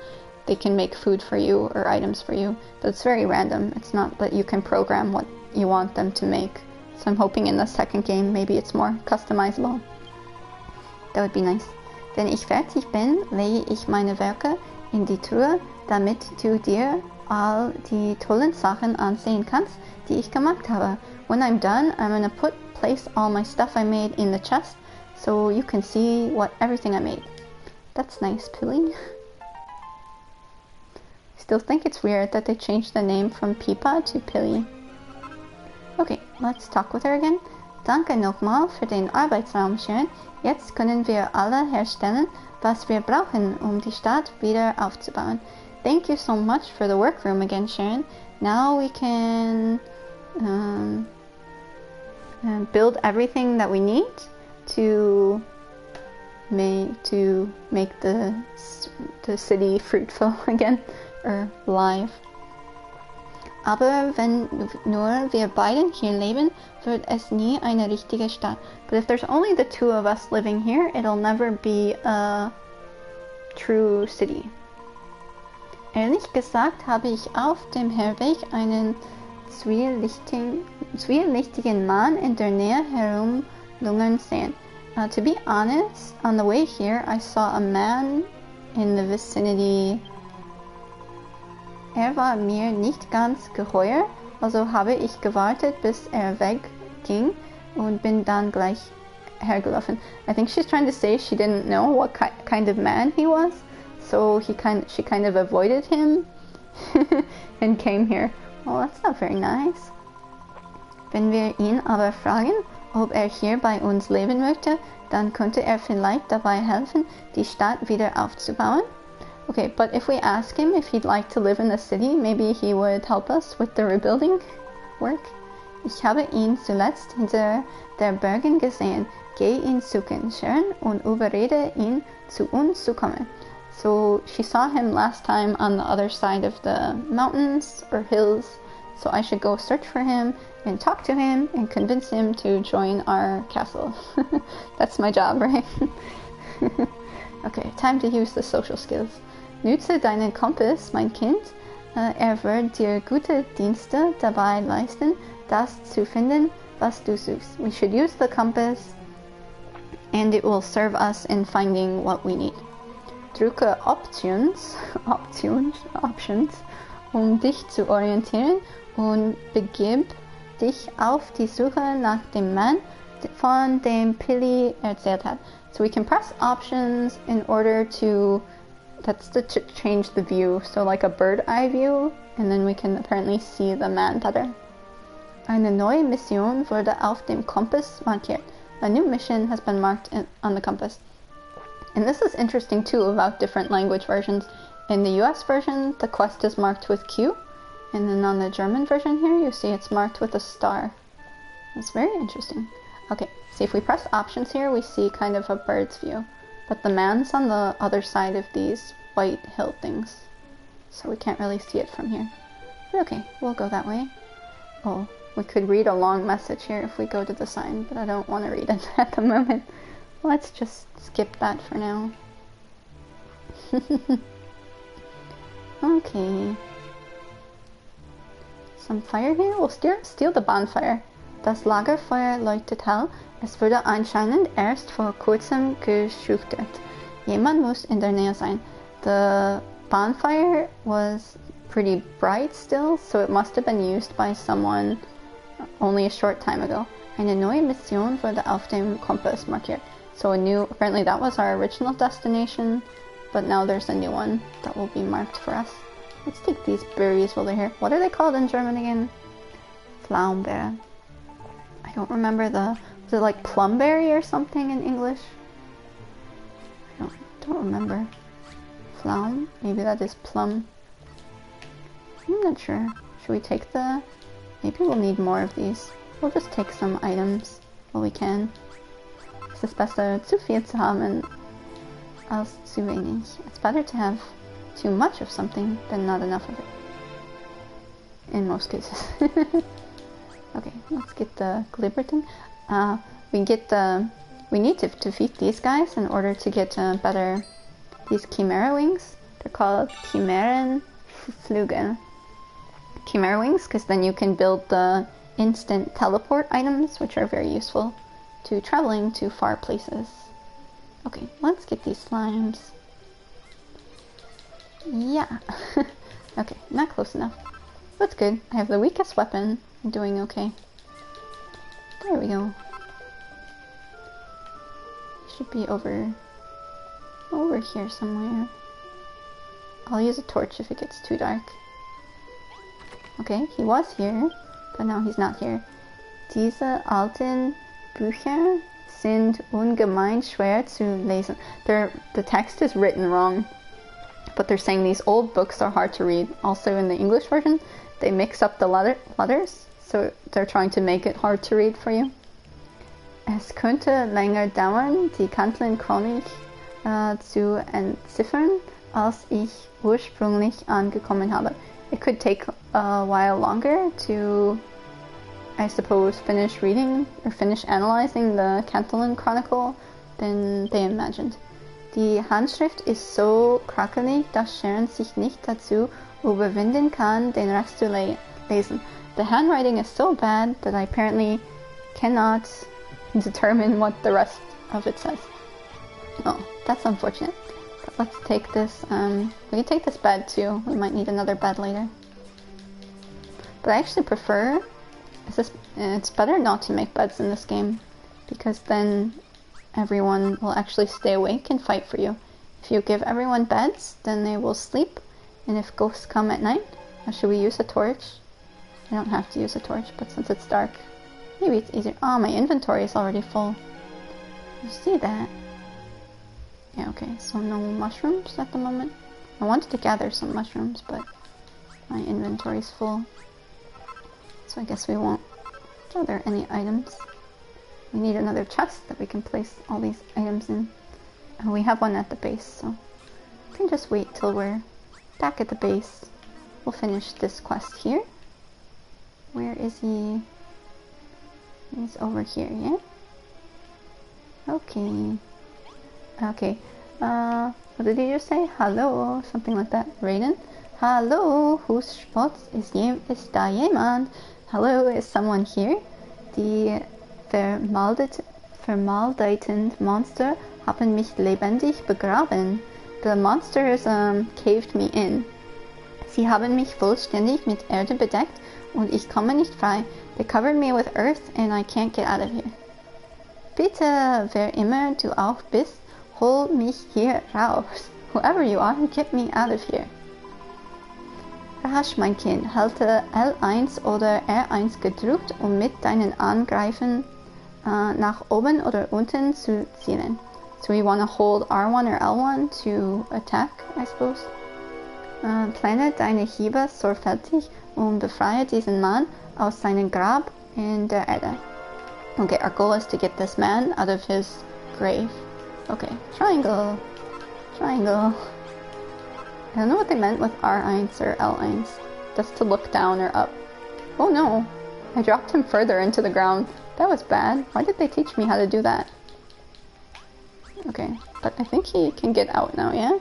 they can make food for you or items for you. But it's very random. It's not that you can program what you want them to make. So I'm hoping in the second game, maybe it's more customizable. That would be nice. Wenn ich fertig bin, lege ich meine Werke in die Truhe, damit du dir all die tollen Sachen ansehen kannst, die ich gemacht habe. When I'm done, I'm gonna place all my stuff I made in the chest, so you can see everything I made. That's nice, Pilly. Still think it's weird that they changed the name from Pipa to Pilly. Okay, let's talk with her again. Danke nochmal für den Arbeitsraum, Sharon. Jetzt können wir alle herstellen, was wir brauchen, die Stadt wieder aufzubauen. Thank you so much for the workroom again, Sharon. Now we can build everything that we need to make the city fruitful again, or live. Aber wenn nur wir beiden hier leben, wird es nie eine richtige Stadt. But if there's only the two of us living here, it'll never be a true city. Ehrlich gesagt habe ich auf dem Herweg einen zwielichtigen Mann in der Nähe herumlungern sehen. To be honest, on the way here, I saw a man in the vicinity. War mir nicht ganz geheuer, also habe ich gewartet, bis wegging und bin dann gleich hergelaufen. I think she's trying to say she didn't know what kind of man he was, so she kind of avoided him and came here. Well, that's not very nice. Wenn wir ihn aber fragen, ob hier bei uns leben möchte, dann könnte vielleicht dabei helfen, die Stadt wieder aufzubauen. Okay, but if we ask him if he'd like to live in the city, maybe he would help us with the rebuilding work. Ich habe ihn zuletzt hinter der Bergen gesehen. Geh ihn suchen, Sharon, und überrede ihn, zu uns zu kommen. So she saw him last time on the other side of the mountains or hills, so I should go search for him and talk to him and convince him to join our castle. That's my job, right? Okay, time to use the social skills. Nütze deinen Kompass, mein Kind. Wird dir gute Dienste dabei leisten, das zu finden, was du suchst. We should use the compass, and it will serve us in finding what we need. Drücke Options, dich zu orientieren, und begib dich auf die Suche nach dem Mann, von dem Pilly erzählt hat. So we can press options in order to change the view, so like a bird eye view, and then we can apparently see the man better. Eine neue Mission wurde auf dem Kompass markiert. A new mission has been marked on the compass. And this is interesting too about different language versions. In the US version, the quest is marked with Q, and then on the German version here, you see it's marked with a star. It's very interesting. Okay, see if we press options here, we see kind of a bird's view, but the man's on the other side of these white hill things, so we can't really see it from here. But okay, we'll go that way. Oh, we could read a long message here if we go to the sign, but I don't want to read it at the moment. Let's just skip that for now. Okay. Some fire here? We'll steal the bonfire. Das Lagerfeuer leuchtet hell. Es wurde anscheinend erst vor kurzem geschüttet. Jemand muss in der Nähe sein. The bonfire was pretty bright still, so it must have been used by someone only a short time ago. Eine neue Mission wurde auf dem Kompass markiert. So apparently that was our original destination, but now there's a new one that will be marked for us. Let's take these berries while they're here. What are they called in German again? Pflaumenbeere. I don't remember was it like plumberry or something in English? I don't remember. Pflaum? Maybe that is plum. I'm not sure. Should we take maybe we'll need more of these. We'll just take some items while we can. Es ist besser, zu viel zu haben als zu wenig. It's better to have too much of something than not enough of it. In most cases. Okay, let's get the glibber thing. We need to defeat these guys in order to get these chimera wings. They're called Chimärenflügel. Chimera wings, because then you can build the instant teleport items, which are very useful to traveling to far places. Okay, let's get these slimes. Yeah. Okay, not close enough. That's good. I have the weakest weapon. I'm doing okay. There we go. Should be over here somewhere. I'll use a torch if it gets too dark. Okay, he was here, but now he's not here. Diese alten Bücher sind ungemein schwer zu lesen. The text is written wrong, but they're saying these old books are hard to read. Also in the English version, they mix up the letters, so they're trying to make it hard to read for you. Es könnte länger dauern, die Kanzlei-Chronik zu entziffern, als ich ursprünglich angekommen habe. It could take a while longer to, I suppose, finish reading or finish analyzing the Cantillon Chronicle than they imagined. Die Handschrift ist so krakelig, dass Sharon sich nicht dazu überwinden kann, den Rest zu lesen. The handwriting is so bad that I apparently cannot determine what the rest of it says. Oh, that's unfortunate. But let's take this, we can take this bed too. We might need another bed later. But I actually prefer, it's better not to make beds in this game, because then everyone will actually stay awake and fight for you. If you give everyone beds, then they will sleep, and if ghosts come at night, should we use a torch? I don't have to use a torch, but since it's dark, maybe it's easier. Oh, my inventory is already full. You see that? Yeah, okay, so no mushrooms at the moment. I wanted to gather some mushrooms, but my inventory's full. So I guess we won't gather any items. We need another chest that we can place all these items in. And we have one at the base, so we can just wait till we're back at the base. We'll finish this quest here. Where is he? He's over here, yeah? Okay. Okay. What did you just say? Hello, something like that. Raiden? Hallo, whose spots is da jemand? Hello, is someone here? Die vermaledeiten Monster haben mich lebendig begraben. The monsters caved me in. Sie haben mich vollständig mit Erde bedeckt und ich komme nicht frei. They covered me with earth and I can't get out of here. Bitte, wer immer du auch bist, hol mich hier raus. Whoever you are, get me out of here. Rasch, mein Kind, halte L1 oder R1 gedrückt, um mit deinen Angreifen nach oben oder unten zu zielen. So we want to hold R1 or L1 to attack, I suppose. Plane deine Hiebe sorgfältig und befreie diesen Mann aus seinem Grab in der Erde. Okay, our goal is to get this man out of his grave. Okay, triangle. Triangle. I don't know what they meant with R1 or L1. That's to look down or up. Oh no! I dropped him further into the ground. That was bad. Why did they teach me how to do that? Okay, but I think he can get out now, yeah?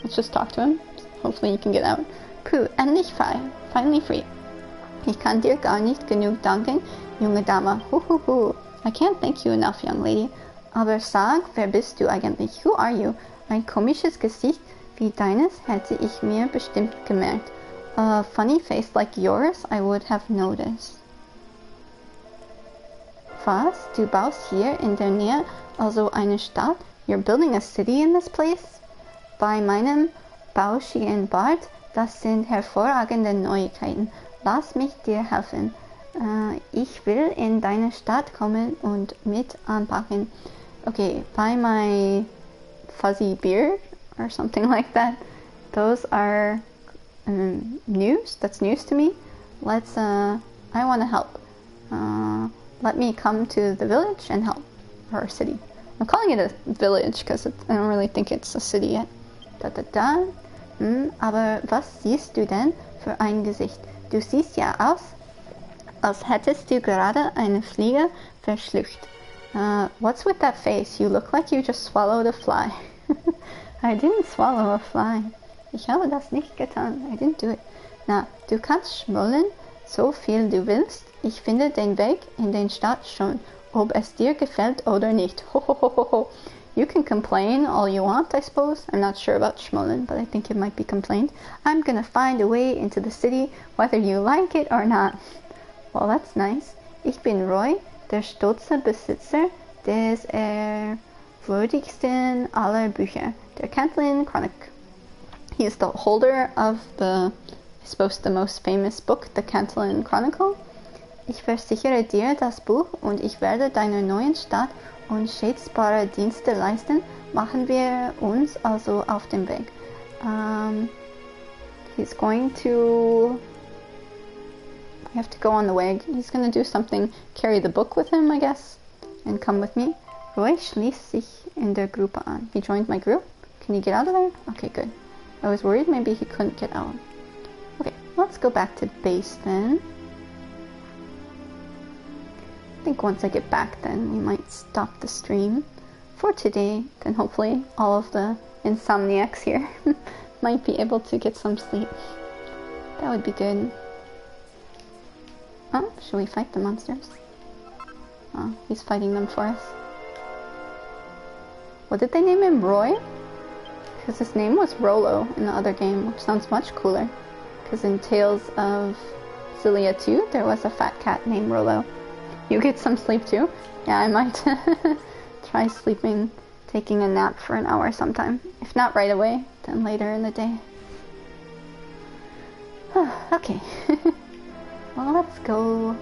Let's just talk to him. Hopefully he can get out. Puh, endlich frei. Finally free. Ich kann dir gar nicht genug danken, junge Dame. Huhuhu. I can't thank you enough, young lady. Aber sag, wer bist du eigentlich? Who are you? Ein komisches Gesicht wie deines hätte ich mir bestimmt gemerkt. A funny face like yours I would have noticed. Was? Du baust hier in der Nähe also eine Stadt? You're building a city in this place? Bei meinem bauschigen Bart, das sind hervorragende Neuigkeiten. Lass mich dir helfen. Ich will in deine Stadt kommen und mit anpacken. Okay, by my fuzzy beard or something like that. Those are news. That's news to me. Let's. I want to help. Let me come to the village and help, or city. I'm calling it a village because I don't really think it's a city yet. Da da da. Aber was siehst du denn für ein Gesicht? Du siehst ja aus, als hättest du gerade eine Fliege verschluckt. What's with that face? You look like you just swallowed a fly. I didn't swallow a fly. Ich habe das nicht getan. I didn't do it. Na, du kannst schmollen, so viel du willst. Ich finde den Weg in den Stadt schon, ob es dir gefällt oder nicht. Ho ho ho ho ho. You can complain all you want, I suppose. I'm not sure about schmollen, but I think it might be complained. I'm gonna find a way into the city, whether you like it or not. Well, that's nice. Ich bin Roy, der stolze Besitzer des ehrwürdigsten aller Bücher, der Cantlin Chronic. He is the holder of the, I suppose, the most famous book, the Cantlin Chronicle. Ich versichere dir das Buch und ich werde deiner neuen Stadt unschätzbare Dienste leisten. Machen wir uns also auf den Weg. He's going to... We have to go on the way. He's going to do something, carry the book with him, I guess, and come with me. Roy schließt sich in der Gruppe an. He joined my group. Can you get out of there? Okay, good. I was worried maybe he couldn't get out. Okay, let's go back to base then. I think once I get back then we might stop the stream for today. Then hopefully all of the insomniacs here might be able to get some sleep. That would be good. Oh, should we fight the monsters? Oh, he's fighting them for us. What did they name him? Roy? Because his name was Rolo in the other game, which sounds much cooler. Because in Tales of Xillia 2, there was a fat cat named Rolo. You get some sleep too? Yeah, I might try sleeping, taking a nap for an hour sometime. If not right away, then later in the day. Okay. Well, let's go.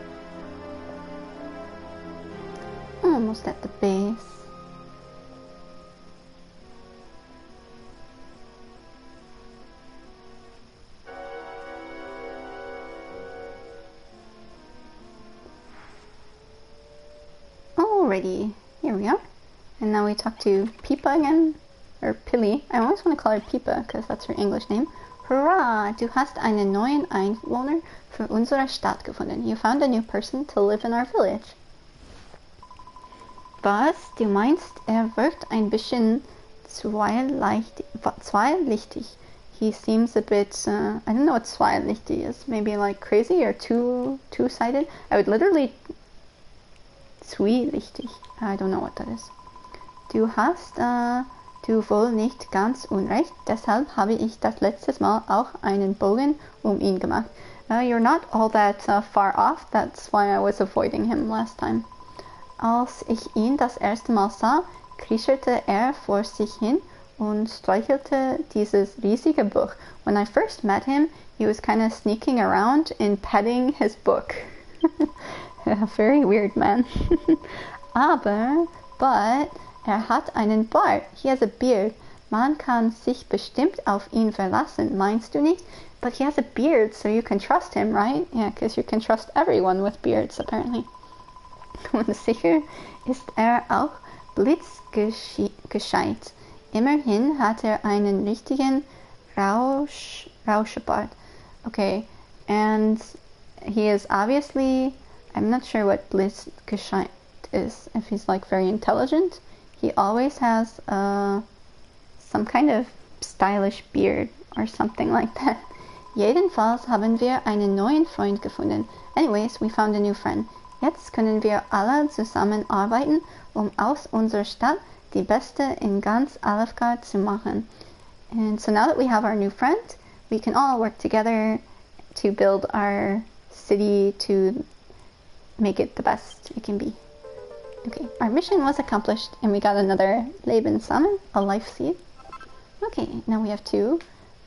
Almost at the base. Alrighty, here we are. And now we talk to Pipa again, or Pilly. I always want to call her Pipa, because that's her English name. Hurrah! Du hast einen neuen Einwohner für unsere Stadt gefunden. You found a new person to live in our village. Was? Du meinst, wirkt ein bisschen zweilichtig. He seems a bit, I don't know what zweilichtig is. Maybe like crazy or two-sided. I would literally... Zwielichtig. I don't know what that is. Du hast du wohl nicht ganz unrecht, deshalb habe ich das letztes Mal auch einen Bogen ihn gemacht. You're not all that far off, that's why I was avoiding him last time. Als ich ihn das erste Mal sah, kicherte vor sich hin und streichelte dieses riesige Buch. When I first met him, he was kind of sneaking around and petting his book. A very weird man. But hat einen Bart. He has a beard. Man kann sich bestimmt auf ihn verlassen, meinst du nicht? But he has a beard, so you can trust him, right? Yeah, because you can trust everyone with beards, apparently. Und sicher ist auch blitzgescheit. Immerhin hat einen richtigen Rauschebart. Okay, and he is obviously, I'm not sure what blitzgescheit is, if he's like very intelligent. He always has some kind of stylish beard or something like that. Jedenfalls haben wir einen neuen Freund gefunden. Anyways, we found a new friend. Jetzt können wir alle zusammenarbeiten, aus unserer Stadt die beste in ganz Alefgard zu machen. And so now that we have our new friend, we can all work together to build our city to make it the best it can be. Okay, our mission was accomplished and we got another Lebenssamen, a life seed. Okay, now we have 2.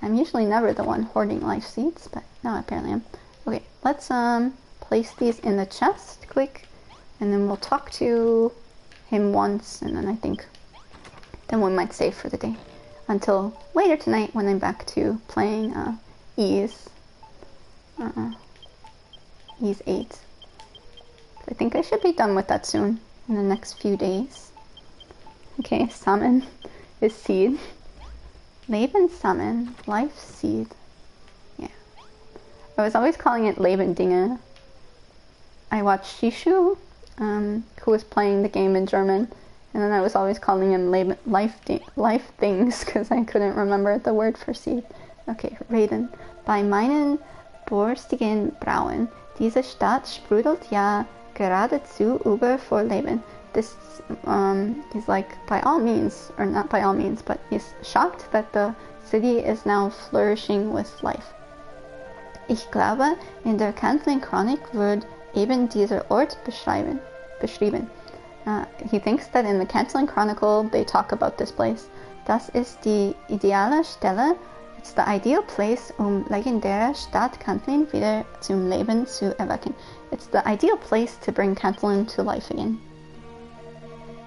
I'm usually never the one hoarding life seeds, but now apparently I'm. Okay, let's place these in the chest quick, and then we'll talk to him once, and then I think then we might save for the day until later tonight when I'm back to playing Ease 8. I think I should be done with that soon in the next few days. Okay, salmon is seed. Lebenssamen, life seed. Yeah. I was always calling it Lebendinge. I watched Shishu, who was playing the game in German, and then I was always calling him life things because I couldn't remember the word for seed. Okay, Reden. Bei meinen borstigen Brauen. Diese Stadt sprudelt ja geradezu über vor Leben. This, he's like, by all means, or not by all means, but he's shocked that the city is now flourishing with life. Ich glaube, in der Kanzlei-Chronik wird eben dieser Ort beschrieben. He thinks that in the Canceling Chronicle they talk about this place. Das ist die ideale Stelle. It's the ideal place, legendäre Stadt Cantlin wieder zum Leben zu erwecken. It's the ideal place to bring Cantlin to life again.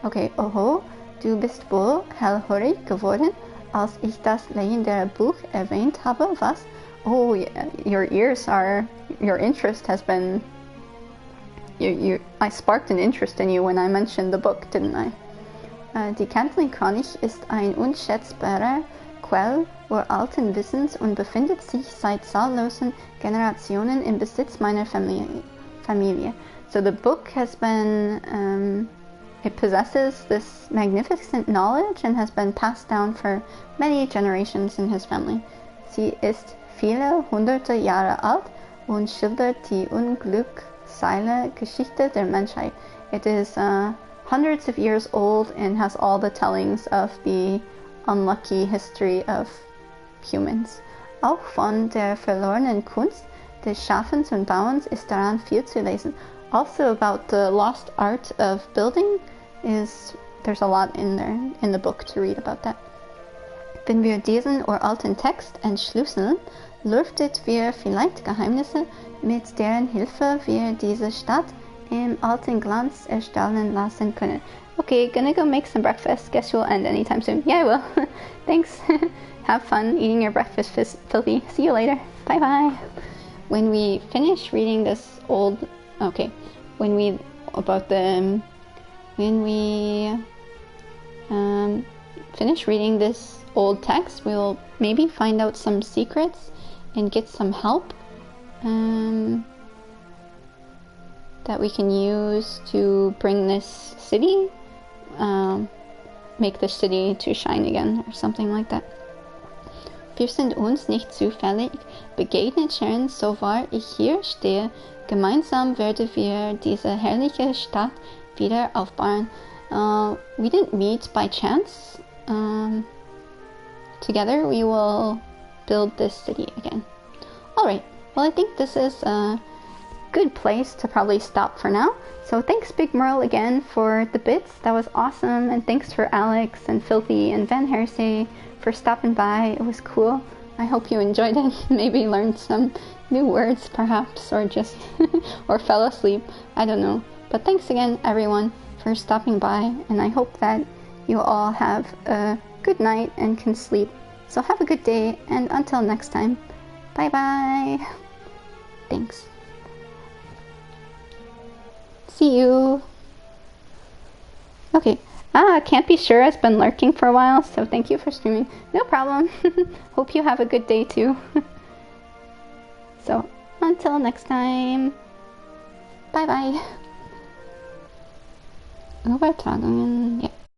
Okay, oho, du bist wohl hellhörig geworden, als ich das legendäre Buch erwähnt habe, was? Oh, yeah, your interest has been, I sparked an interest in you when I mentioned the book, didn't I? Die Cantlin-Chronik ist ein unschätzbarer Quell uralten Wissens und befindet sich seit zahllosen Generationen im Besitz meiner Familie. So the book has been, it possesses this magnificent knowledge and has been passed down for many generations in his family. Sie ist viele hunderte Jahre alt und schildert die unglücksele Geschichte der Menschheit. It is hundreds of years old and has all the tellings of the unlucky history of humans. Auch von der verlorenen Kunst des Schaffens und Bauens ist daran viel zu lesen. Also about the lost art of building, there's a lot in there in the book to read about that. Wenn wir diesen uralten Text entschlüsseln, lüftet wir vielleicht Geheimnisse, mit deren Hilfe wir diese Stadt im alten Glanz erstellen lassen können. Okay, gonna go make some breakfast. Guess you'll end anytime soon. Yeah, I will. Thanks. Have fun eating your breakfast, filthy. See you later. Bye bye. When we finish reading this old, when we finish reading this old text, we'll maybe find out some secrets and get some help that we can use to bring this city, make the city to shine again or something like that. Wir sind uns nicht zufällig begegnet, Sharon, so wahr ich hier stehe. Gemeinsam werden wir diese herrliche Stadt wieder aufbauen. We didn't meet by chance. Together we will build this city again. Alright, well I think this is a good place to probably stop for now. So thanks Big Merle again for the bits. That was awesome. And thanks for Alex and Filthy and Van Hersey for stopping by. It was cool. I hope you enjoyed it. Maybe learned some new words perhaps, or just or fell asleep. I don't know. But thanks again everyone for stopping by, and I hope that you all have a good night and can sleep. So have a good day, and until next time, bye bye. Thanks. See you. Okay. Can't be sure has been lurking for a while, so thank you for streaming. No problem. Hope you have a good day too. So, until next time. Bye bye. Overtragen, yeah.